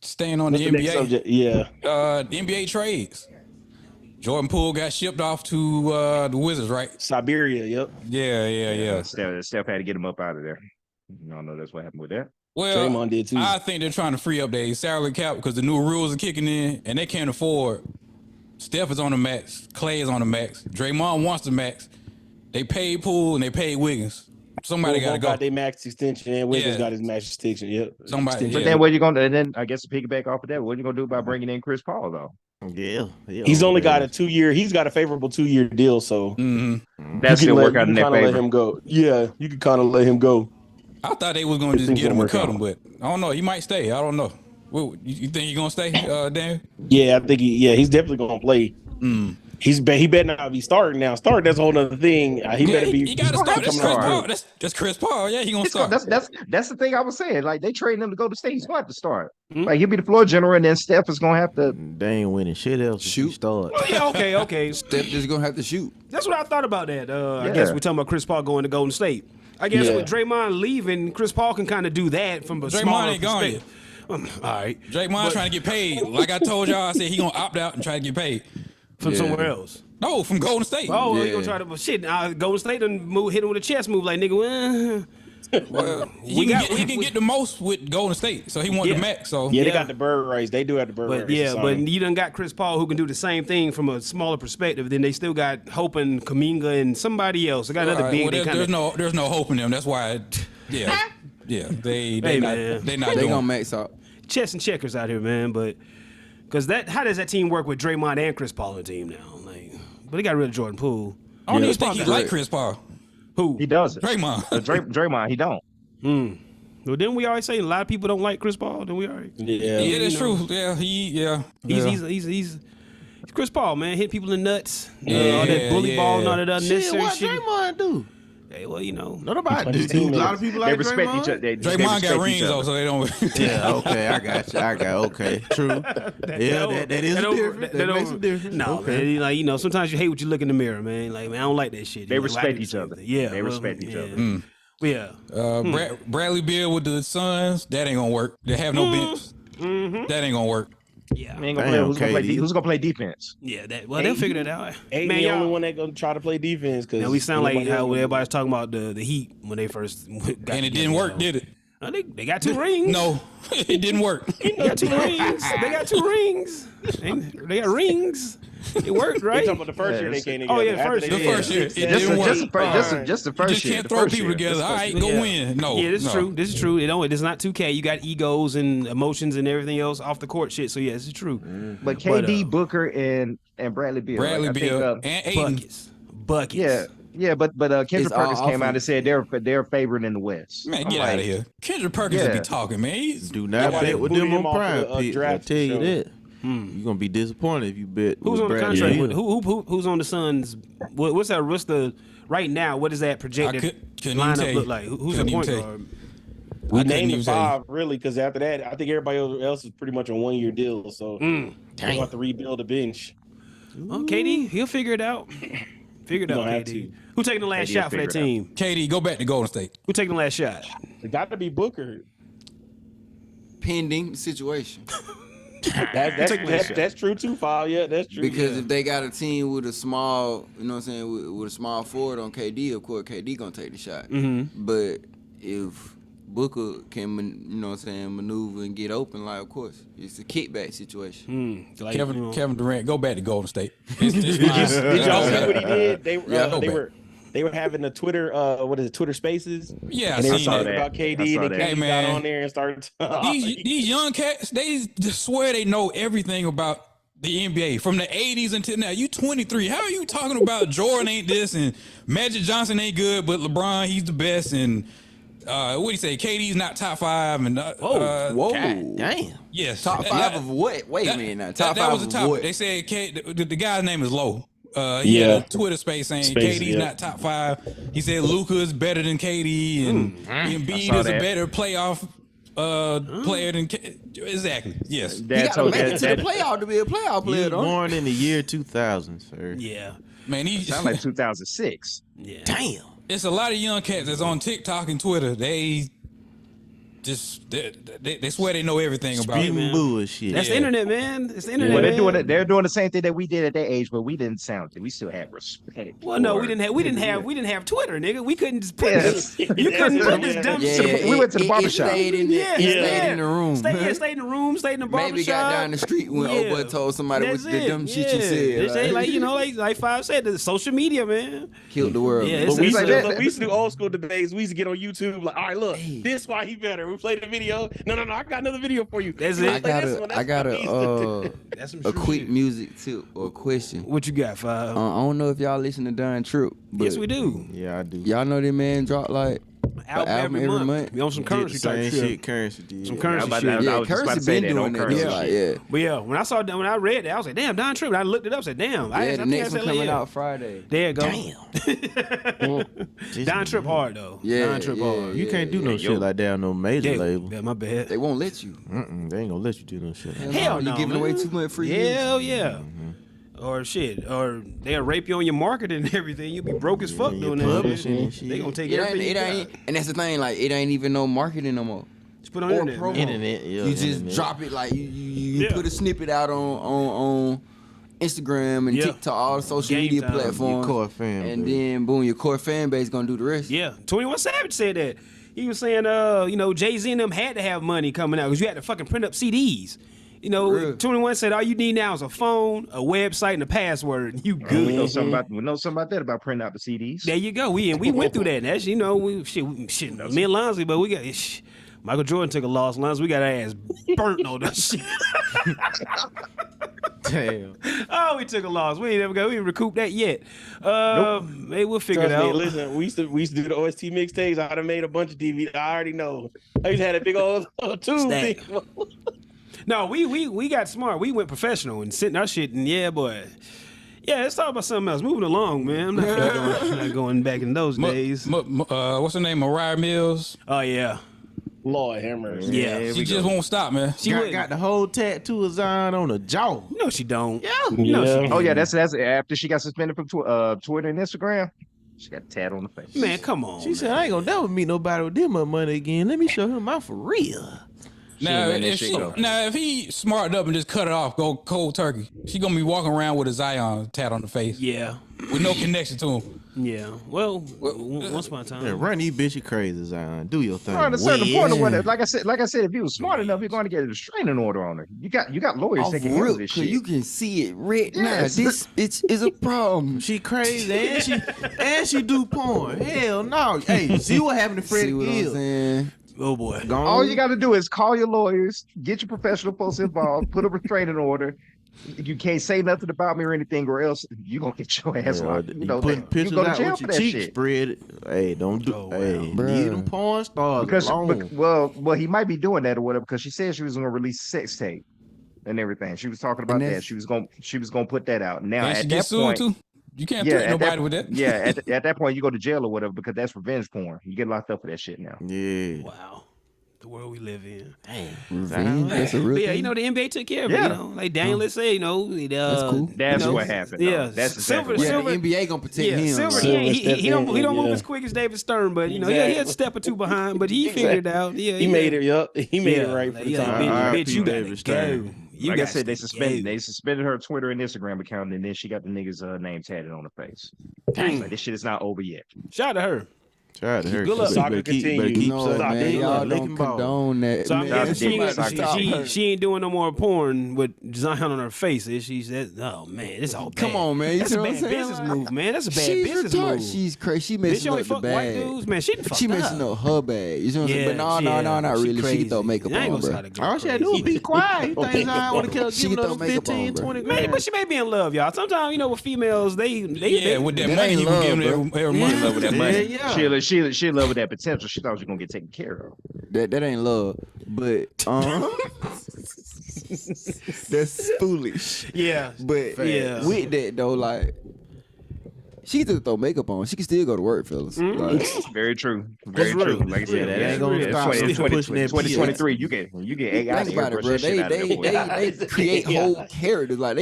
Staying on the NBA, subject, yeah. The NBA trades. Jordan Poole got shipped off to the Wizards, right? Siberia, yep. Yeah. Steph had to get him up out of there. Y'all know that's what happened with that. Well, Draymond did too. I think they're trying to free up their salary cap because the new rules are kicking in, and they can't afford. Steph is on the max. Clay is on the max. Draymond wants the max. They paid Poole and they paid Wiggins. Somebody got to go. Got their max extension, and Wiggins got his max extension. Yep. Somebody. But then what you gonna? And then I guess to piggyback off of that, what you gonna do about bringing in Chris Paul though? Yeah. He's only got a 2-year. He's got a favorable 2-year deal, so that's still work out in their favor. Let him go. Yeah, you can kind of let him go. I thought they was going to just get him and cut him, but I don't know. He might stay. I don't know. Well, you think he's going to stay, Dan? Yeah, I think he's definitely going to play. He better not be starting now. Start, that's a whole other thing. He better be. He got to start. That's Chris Paul. That's Chris Paul. Yeah, he going to start. That's the thing I was saying. Like, they trading him to go to state. He's going to have to start. Like, he'll be the floor general, and then Steph is going to have to. They ain't winning shit else. Shoot. Start. Oh, yeah, okay. Steph just going to have to shoot. That's what I thought about that. I guess we're talking about Chris Paul going to Golden State. I guess with Draymond leaving, Chris Paul can kind of do that from a smaller perspective. All right. Draymond trying to get paid. Like I told y'all, I said he going to opt out and try to get paid. From somewhere else. No, from Golden State. Oh, he going to try to, Golden State done hit him with a chest move like, nigga, Well, he can get the most with Golden State, so he wanted the max. So they got the bird rights. They do have the bird rights. But you done got Chris Paul who can do the same thing from a smaller perspective. Then they still got Hope and Kuminga and somebody else. They got another big. Well, there's no hope in them. That's why. They gonna max out. Chess and checkers out here, man. But because how does that team work with Draymond and Chris Paul on the team now? Like, but they got rid of Jordan Poole. I don't even think he like Chris Paul. Who? He doesn't. Draymond. Draymond, he don't. Well, didn't we always say a lot of people don't like Chris Paul? Then we already. Yeah, that's true. He's Chris Paul, man. Hit people in the nuts. All that bully ball and all that unnecessary shit. What Draymond do? Hey, well, nobody do. A lot of people like respect Draymond. each other. Draymond got rings though, so they don't. Yeah, okay, I got you. Okay, true. That is a difference. That makes a difference. No, man, sometimes you hate what you look in the mirror, man. Like, man, I don't like that shit. They respect each other. Yeah, they respect each other. Yeah. Bradley Beal with the Suns, that ain't gonna work. They have no bench. That ain't gonna work. Yeah. Who's gonna play defense? Yeah, they'll figure that out. Ain't man, the only one that gonna try to play defense. Cause we sound like how everybody's talking about the Heat when they first got and it didn't work, did it? They got 2 rings. No, it didn't work. They got 2 rings. They got 2 rings. They got rings. It worked, right? You're talking about the first year they came together. Oh yeah, the first year. It didn't work. Just the first You year. just can't throw people together. All right, go win. No. Yeah, this is true. This is true. It's not 2K. You got egos and emotions and everything else off the court shit. So yeah, this is true. But KD, Booker, and Bradley Beal. Bradley Beal and Aiden. Buckets. Yeah, but Kendrick Perkins came out and said they're favored in the West. Man, get out of here. Kendrick Perkins will be talking, man. Do not bet with them on Prime Pick. I tell you that. You're gonna be disappointed if you bet. Who's on the contract with? Who's on the Suns? What's that? What's the right now? What does that projected lineup look like? Who's the point guard? We named the 5 really because after that, I think everybody else is pretty much on 1-year deals. So we're gonna have to rebuild the bench. Oh, KD, he'll figure it out. Figure it out, KD. Who taking the last shot for that team? KD, go back to Golden State. Who taking the last shot? It got to be Booker. Pending situation. That's true too, File. Yeah, that's true. Because if they got a team with a small, with a small forward on KD, of course KD gonna take the shot. But if Booker can, maneuver and get open, like, of course, it's a kickback situation. Kevin Durant, go back to Golden State. Did y'all see what he did? They were having the Twitter, Twitter Spaces? Yeah, and they were talking about KD, and KD got on there and started. These young cats, they just swear they know everything about the NBA from the 80s until now. You 23. How are you talking about Jordan ain't this and Magic Johnson ain't good, but LeBron, he's the best, and what do you say? KD's not top 5, and whoa, God damn. Yes, top 5 of what? Wait a minute now. Top 5 that was the of top. what? They said the guy's name is Low. He had a Twitter space saying KD's not top 5. He said Luka is better than KD, and Embiid is a better playoff player than exactly. Yes, you got to make it to the playoff to be a playoff player. He was born in the year 2000, sir. Yeah, man, he sound like 2006. Yeah, damn. It's a lot of young cats that's on TikTok and Twitter. They swear they know everything about it. Bullshit. That's the internet, man. It's the internet. Well, they're doing the same thing that we did at that age, but we didn't sound it. We still had respect. Well, no, we didn't have Twitter, nigga. We couldn't just put this. You couldn't put this dumb shit. We went to the barbershop. Stayed in the room. Stayed in the room. Stayed in the barbershop. Maybe got down the street when old boy told somebody what the dumb shit you said. Like Five said, the social media, man, killed the world. Yeah, we used to do old school debates. We used to get on YouTube like, all right, look, this why he better. We played the video. No, I got another video for you. That's it. I got a quick music tip or question. What you got, Five? I don't know if y'all listen to Don Trip. Yes, we do. Yeah, I do. Y'all know that man dropped like album every month. We on some currency type shit. Currency did. Some currency shit. Yeah, currency been doing that. But yeah, when I read that, I was like, damn, Don Trip. I looked it up. Said, damn. The next one coming out Friday. There you go. Damn. Don Trip hard though. Yeah, Don Trip hard. You can't do no shit like that on no major label. Yeah, my bad. They won't let you. They ain't gonna let you do no shit. Hell no, you giving away too much free. Hell yeah. Or shit, or they'll rape you on your marketing and everything. You'll be broke as fuck doing that. They gonna take everything. And that's the thing, like it ain't even no marketing no more. Just put on internet. You just drop it like you put a snippet out on Instagram and TikTok, all the social media platforms. Your core fan and then boom, your core fan base gonna do the rest. Yeah, 21 Savage said that. He was saying, Jay-Z and them had to have money coming out because you had to fucking print up CDs. 21 said all you need now is a phone, a website, and a password. You good? We know something about that about printing out the CDs. There you go. We went through that. That's me and Lonzy, but we got Michael Jordan took a loss. Lonzy, we got our ass burnt on that shit. Damn. Oh, we took a loss. We ain't recouped that yet. Maybe we'll figure it out. Listen, we used to do the OST mixtapes. I'd have made a bunch of DVDs. I already know. I used to have a big old tube thing. No, we got smart. We went professional and sent our shit in. Yeah, boy. Yeah, let's talk about something else. Moving along, man. I'm not going back in those days. What's her name? Mariah Mills. Oh yeah. Lord have mercy. Yeah, she just won't stop, man. She got the whole tattoo of Zion on her jaw. No, she don't. Yeah. No, she don't. Oh yeah, that's after she got suspended from Twitter and Instagram. She got a tat on the face. Man, come on. She said, I ain't gonna never meet nobody with them money again. Let me show him out for real. Now, if he smartened up and just cut it off, go cold turkey, she gonna be walking around with a Zion tat on the face. Yeah. With no connection to him. Yeah. Well, once upon a time. Yeah, run these bitches crazy, Zion. Do your thing. At a certain point, like I said, if he was smart enough, you're going to get a restraining order on her. You got lawyers that can handle this shit. You can see it right now. This bitch is a problem. She crazy and she do porn. Hell no. Hey, see what happened to Freddie Gill. Oh boy. All you got to do is call your lawyers, get your professional folks involved, put a restraining order. You can't say nothing about me or anything, or else you gonna get your ass locked. You putting pictures out with your cheeks spread. Hey, don't do. Leave them porn stars alone. Well, he might be doing that or whatever because she said she was gonna release sex tape and everything. She was talking about that. She was gonna put that out. Now at that point, too. You can't threaten nobody with that. Yeah, at that point you go to jail or whatever because that's revenge porn. You get locked up for that shit now. Yeah. Wow. The world we live in. Dang. That's a real thing. The NBA took care of it. Like Daniel, let's say, that's cool. That's what happened. Yeah, that's Silver. The NBA gonna protect him. Silver, he don't move as quick as David Stern, but he had a step or two behind, but he figured it out. Yeah, he made it. Yup, he made it right for the time. Bitch, you gotta go. Like I said, they suspended her Twitter and Instagram account, and then she got the nigga's name tatted on her face. Like, this shit is not over yet. Shout out to her. Good luck. Soccer continue. No, man, y'all don't condone that. So man, she ain't doing no more porn with Zion on her face. She said, "Oh man, it's all bad." Come on, man. That's a bad business move, man. That's a bad business move. She's crazy. She messing up the bag. White dudes, man. She messing up her bag. You know what I'm saying? But no, not really. She can throw makeup on, bro. All she had to do was be quiet. You think Zion would have kept giving her 15, 20 grand? But she may be in love, y'all. Sometimes, with females, they with that money you can give them every month. Love with that money. She love with that potential. She thought she was gonna get taken care of. That ain't love, but that's foolish. Yeah, but with that though, like she can throw makeup on. She can still go to work, fellas. Like, very true. Very true. Like I said, that ain't gonna stop. 2023, you get AI. Think about it, bro. They create whole characters. Like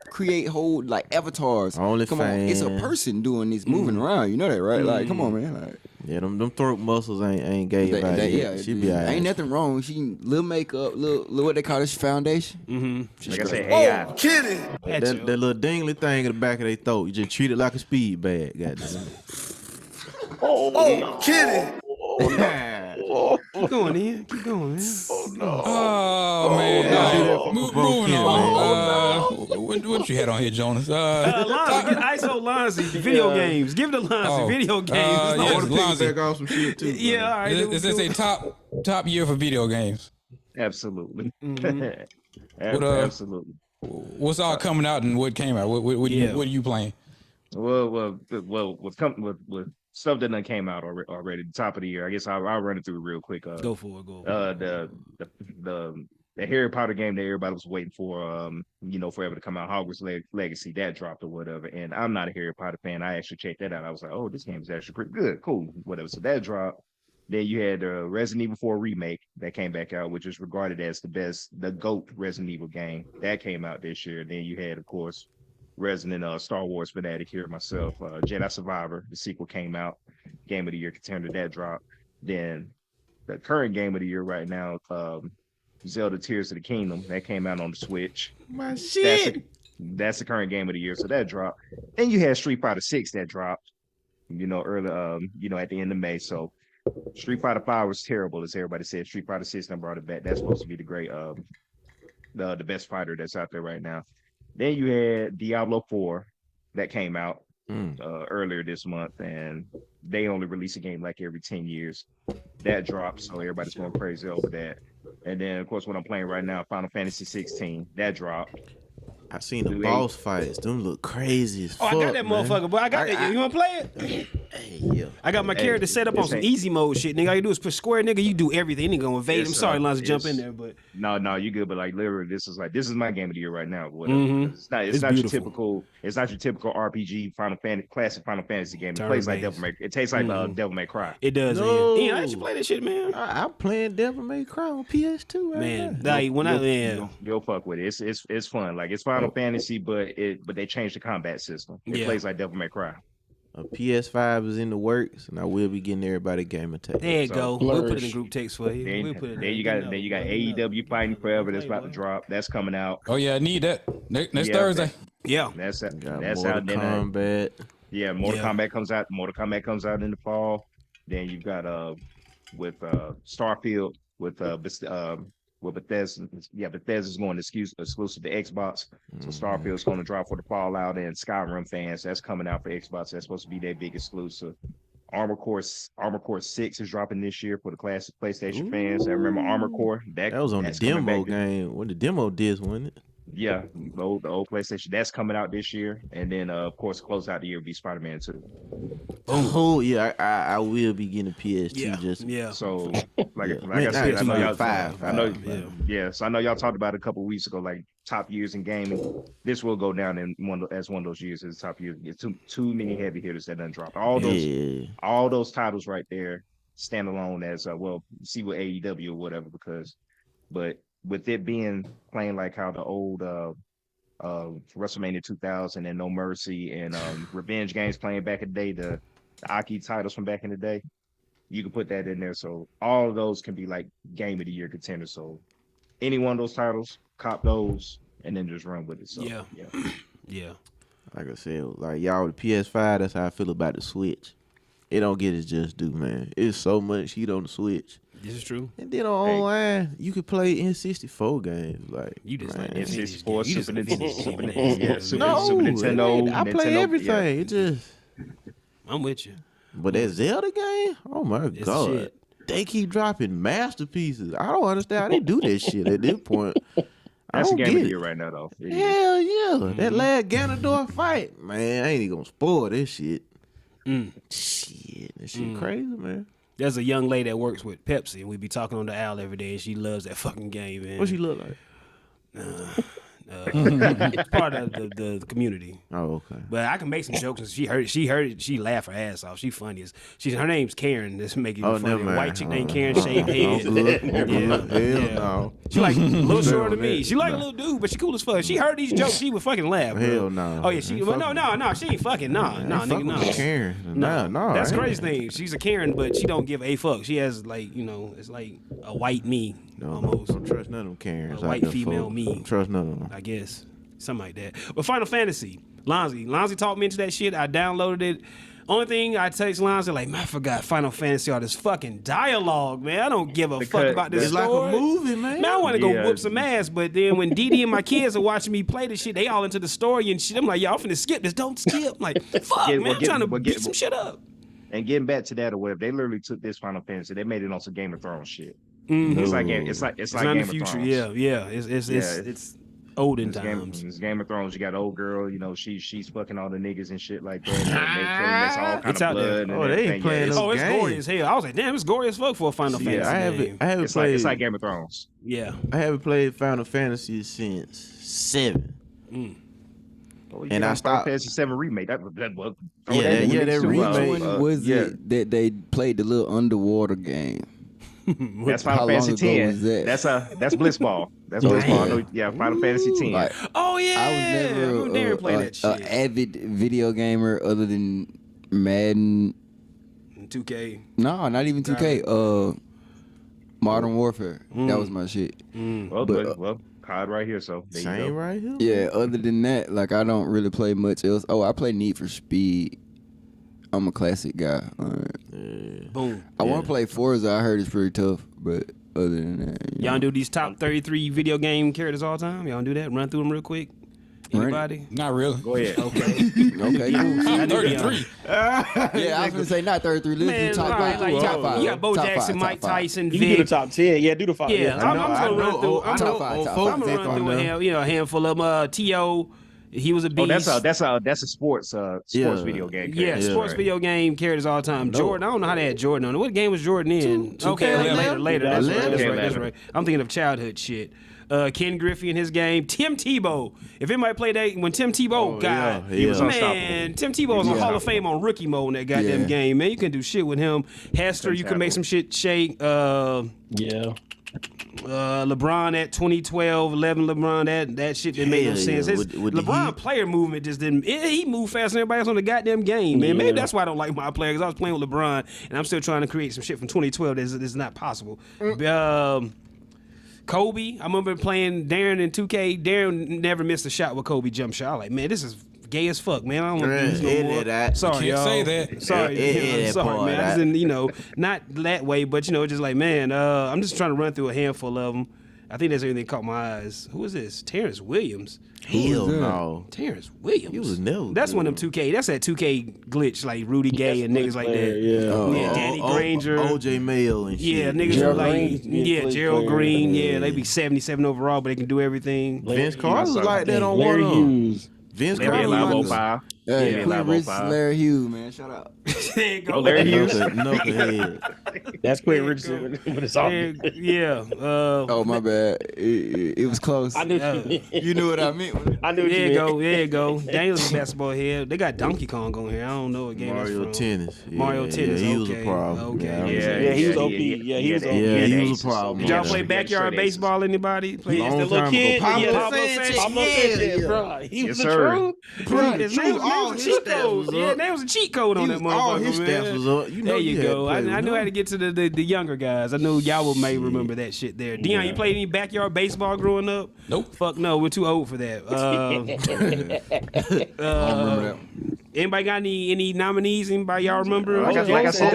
create whole like avatars. Come on, it's a person doing this, moving around. You know that, right? Like, come on, man. Like, yeah, them throat muscles ain't gay about it. Yeah, she be alright. Ain't nothing wrong. She little makeup, little what they call this foundation. Mm-hmm. Like I said, AI. Oh, kidding. That little dingly thing in the back of their throat, you just treat it like a speed bag. Goddamn. Oh, kidding. Keep going, Ian. Keep going, man. Oh man. Moving on. What you had on here, Jonas? ISO Lonzy, video games. Give it to Lonzy, video games. Yes, Lonzy. Back off some shit too. Yeah, all right. Is this a top year for video games? Absolutely. Absolutely. What's all coming out and what came out? What are you playing? Well, with stuff that done came out already, the top of the year. I guess I'll run it through real quick. Go for it. The Harry Potter game that everybody was waiting for, forever to come out, Hogwarts Legacy, that dropped or whatever. And I'm not a Harry Potter fan. I actually checked that out. I was like, oh, this game is actually pretty good, cool, whatever. So that dropped. Then you had the Resident Evil 4 remake that came back out, which is regarded as the GOAT Resident Evil game that came out this year. Then you had, of course, resident Star Wars fanatic here myself, Jedi Survivor. The sequel came out, Game of the Year contender, that dropped. Then the current Game of the Year right now, Zelda Tears of the Kingdom, that came out on the Switch. My shit. That's the current Game of the Year, so that dropped. Then you had Street Fighter 6 that dropped, early, at the end of May. So Street Fighter 5 was terrible, as everybody said. Street Fighter 6 done brought it back. That's supposed to be the great the best fighter that's out there right now. Then you had Diablo 4 that came out earlier this month, and they only release a game like every 10 years. That dropped, so everybody's going crazy over that. And then, of course, what I'm playing right now, Final Fantasy 16, that dropped. I seen the boss fights. Them look crazy as fuck. I got that motherfucker, but I got that. You want to play it? Hey, yeah. I got my character set up on some easy mode shit. Nigga, all you do is push square, nigga. You do everything. Nigga gonna invade. I'm sorry, Lonzo, jump in there, but no, you good. But like literally, this is my game of the year right now. It's not your typical. It's not your typical RPG classic Final Fantasy game. It plays like Devil May. It tastes like Devil May Cry. It does. No. Ian, I should play that shit, man. I'm playing Devil May Cry on PS2 right man. now. Like when you'll fuck with it. It's fun. Like it's Final Fantasy, but they changed the combat system. It plays like Devil May Cry. A PS5 is in the works, and I will be getting everybody game attack. There you go. We'll put it in group text for you. Then you got AEW Fighting Forever that's about to drop. That's coming out. Oh yeah, I need that next Thursday. That's out. Mortal Kombat. Yeah, Mortal Kombat comes out. Mortal Kombat comes out in the fall. Then you've got with Starfield with Bethesda. Yeah, Bethesda's going exclusive to Xbox. So Starfield's going to drop for the Fallout and Skyrim fans. That's coming out for Xbox. That's supposed to be their big exclusive. Armor Core 6 is dropping this year for the classic PlayStation fans. I remember Armor Core. That was on the demo game. When the demo disc, wasn't it? Yeah, the old PlayStation. That's coming out this year. And then, of course, close out the year will be Spider-Man 2. Oh, yeah. I will be getting a PS2 So, like I said, I know y'all. So I know y'all talked about it a couple of weeks ago, like top years in gaming. This will go down as one of those years as top years. It's too many heavy hitters that done dropped. All those titles right there stand alone as see what AEW or whatever but with it being playing like how the old WrestleMania 2000 and No Mercy and Revenge games playing back in the day, the Aki titles from back in the day, you can put that in there. So all of those can be like game of the year contenders. So any one of those titles, cop those, and then just run with it. So yeah. Like I said, like y'all with the PS5, that's how I feel about the Switch. It don't get its just due, man. It's so much heat on the Switch. This is true. And then online, you could play N64 games. Like you just like N64, Super Nintendo. I play everything. Yeah. It just, I'm with you. But that Zelda game, oh my god, they keep dropping masterpieces. I don't understand how they do that shit at this point. That's a game of the year right now, though. Hell yeah, that last Ganondorf fight, man. I ain't even gonna spoil this shit. Shit, that shit crazy, man. There's a young lady that works with Pepsi, and we be talking on the owl every day, and she loves that fucking game, man. What she look like? Part of the community. Oh, okay. But I can make some jokes. And she heard it. She laughed her ass off. She funny as her name's Karen. That's making it funny. White chick named Karen, shaved head. No. She like a little shorter than me. She like a little dude, but she cool as fuck. She heard these jokes, she would fucking laugh. Bro. Hell no. Oh yeah, she. Well, no, she ain't fucking. Nigga, no. Karen. No. That's crazy thing. She's a Karen, but she don't give a fuck. She has like it's like a white me. No, almost. Don't trust none of them Karens. A white female me. Don't trust none of them. I guess. Something like that. But Final Fantasy, Lonzy talked me into that shit. I downloaded it. Only thing I text Lonzy, like, man, I forgot Final Fantasy, all this fucking dialogue, man. I don't give a fuck about this story. It's like a movie, man. Man, I want to go whoop some ass, but then when Didi and my kids are watching me play this shit, they all into the story and shit. I'm like, y'all finna skip this. Don't skip. I'm like, fuck, man, I'm trying to beat some shit up. And getting back to that or whatever, they literally took this Final Fantasy, they made it on some Game of Thrones shit. It's like Game of Thrones. Yeah. It's olden times. It's Game of Thrones. You got old girl, she's fucking all the niggas and shit like that. That's all kind of blood. Oh, they ain't playing. It's gory as hell. I was like, damn, it's gory as fuck for a Final Fantasy. I haven't played. It's like Game of Thrones. Yeah, I haven't played Final Fantasy since 7. And I stopped Final Fantasy 7 remake. That remake. Which one was it that they played the little underwater game? That's Final Fantasy 10. That's Blitzball. That's Blitzball. Yeah, Final Fantasy 10. Like, oh yeah, I was never an avid video gamer other than Madden, 2K. No, not even 2K. Modern Warfare. That was my shit. Well, COD right here. So there you go. Right here. Yeah. Other than that, like I don't really play much else. Oh, I play Need for Speed. I'm a classic guy. Boom. I want to play Forza. I heard it's pretty tough, but other than that, Y'all do these top 33 video game characters all time? Y'all do that? Run through them real quick. Anybody? Not really. Go ahead. Okay. Okay, cool. I'm 33. Yeah, I was gonna say not 33. Let's Man, do top all right, five. like Top five. You got Bo Top Jackson, five, Mike top five. Tyson, You can do the Vic. top 10. Yeah, do the 5. Yeah, I'm just gonna run through. I'm top gonna five. run through a handful of them. T.O. He was a beast. that's a sports video game. Yeah, character. sports video game characters all the time. Jordan, I don't know how they had Jordan on it. What game was Jordan in? Okay, later. That's right. I'm thinking of childhood shit. Ken Griffey in his game. Tim Tebow. If anybody played that, when Tim Tebow he was man, Tim Tebow was on Hall of Fame on rookie mode in that goddamn game, man. You can do shit with him. Hester, you can make some shit shake. LeBron at 2012, 11 LeBron, that shit didn't make no sense. His LeBron player movement just didn't. He moved faster than everybody else on the goddamn game, man. Maybe that's why I don't like my player, because I was playing with LeBron and I'm still trying to create some shit from 2012 that's not possible. Kobe, I remember playing Darren in 2K. Darren never missed a shot with Kobe jump shot. I was like, man, this is gay as fuck, man. I don't want to do this no more. Sorry, Can't y'all. say that. Sorry, sorry, man. As in, not that way, but just like, man, I'm just trying to run through a handful of them. I think that's everything that caught my eyes. Who is this? Terrence Williams. Hell no. Terrence Williams. He was never. That's one of them 2K. That's that 2K glitch, like Rudy Gay and niggas like that. Yeah. Danny Granger. OJ Mayo and shit. Yeah, niggas Gerald like Green. Gerald Green. Yeah, they be 77 overall, but they can do everything. Vince Carter was like that on Larry one of them. Hughes. Vince Larry Carter was 505. Hey, Yeah, Quinn Richards, 505. Larry Hughes, man. Shout out. There you go. Larry Hughes. knucklehead. That's Quinn Richardson when it's all. Yeah. Oh, my bad. It was close. I knew You knew what I meant. I knew what There you you meant. go. There you go. Daniel's a basketball head. They got Donkey Kong on here. I don't know what game Mario that's from. Tennis. Mario Tennis. Yeah, he was okay. a problem. Okay. Yeah, he was OP. Yeah, he was OP. Yeah, he was a problem. Did y'all Yeah. play backyard baseball? Anybody? Play Yes, Long the little time kid. ago. Pablo Pablo Sanchez. Sanchez, bro. He was Yes, the sir. truth. His name was a cheat code. Yeah, there was a cheat code on that All motherfucker, his man. stats was up. You know There you had go. to play with I knew how him. to get to the younger guys. I knew y'all may remember that shit there. Dion, you played any backyard baseball growing up? Nope. Fuck no, we're too old for that. Anybody got any nominees? Anybody y'all remember? Like I said,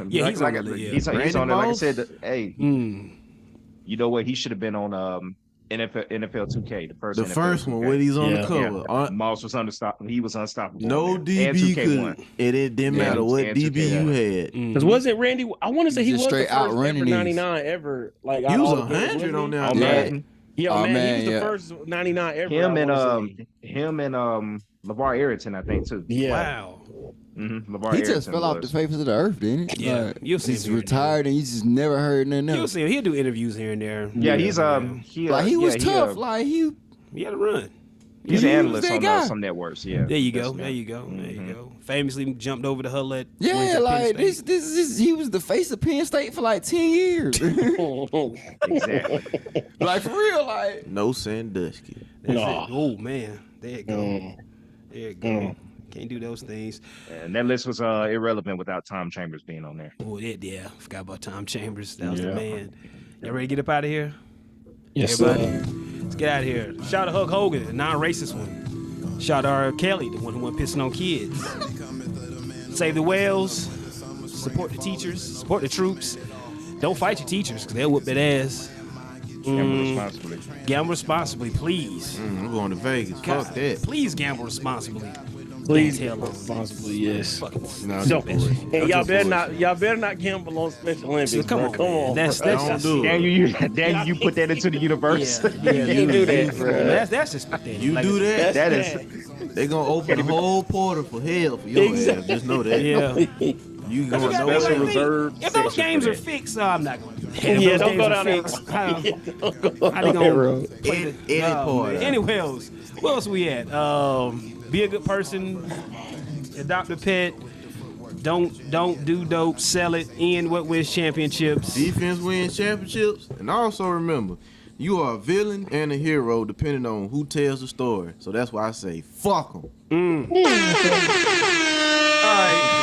Yeah, he's on the list. he's on there. Like I said, hey, Mm. you know what? He should have been on NFL 2K, the first. The NFL first 2K. one where he's on the Yeah. cover. Moss was unstoppable. He was unstoppable. No And DB 2K1. could. It didn't Yeah, matter what and DB 2K1. you had. Because wasn't Randy? I want to say he Just was the straight first out running ever these. 99 ever. Like He out was all the games, 100 on wasn't he? there. Oh, man. Yeah, Oh, man, man, he was yeah. the first 99 ever. Him I and wanna say. LeVar Arrington, I think too. Yeah. Wow. LeVar He Arrington just fell off the was. face of the earth, didn't he? Yeah, Like, you'll see he's him here and retired and you just never heard nothing You'll else. see him. He'll do interviews here and there. Yeah, he's Like he was tough. Like he He had to run. he's he an was analyst that on guy. some networks. Yeah, There you go. That's There him. you go. There you go. Famously jumped over the huddle at Yeah, Penn like State. this he was the face of Penn State for like 10 years. Exactly. Like for real, like No Sandusky. That's Nah. it. Oh man, there you go. Mm. There you go. Can't do those things. And that list was irrelevant without Tom Chambers being on there. Oh, yeah. Forgot about Tom Chambers. That was Yeah. the man. Y'all ready to get up out of here? Yes, Everybody, sir. let's get out of here. Shout out to Hulk Hogan, the non-racist one. Shout out to R. Kelly, the one who went pissing on kids. Save the whales. Support the teachers. Support the troops. Don't fight your teachers because they'll whoop that ass. Gamble responsibly. Gamble responsibly, please. I'm going to Vegas. God, Fuck that. Please gamble responsibly. Please Tell them. responsibly, yes. Fucking No, Don't, just bullshit. hey, y'all Just better bullshit. not gamble on Special Olympics. Come bro. on, Come man. on. That's bro. Don't do it. Daniel, you put that into the universe. Yeah, can't do that, bro. That's just pathetic. You Like, do that, That is. they gonna open the whole portal for hell for your ass. Just know that. Yeah. You going Special nowhere. reserve If those section games for are that. fixed, I'm not going to do that. If Yeah, those don't games go are down there. fixed, how Don't go they down going that road. to play the Any part. man. Anyway, else, where else we at? Be a good person. Adopt a pet. Don't do dope. Sell it. End what wins championships. Defense wins championships. And also remember, you are a villain and a hero depending on who tells the story. So that's why I say, fuck them. All right.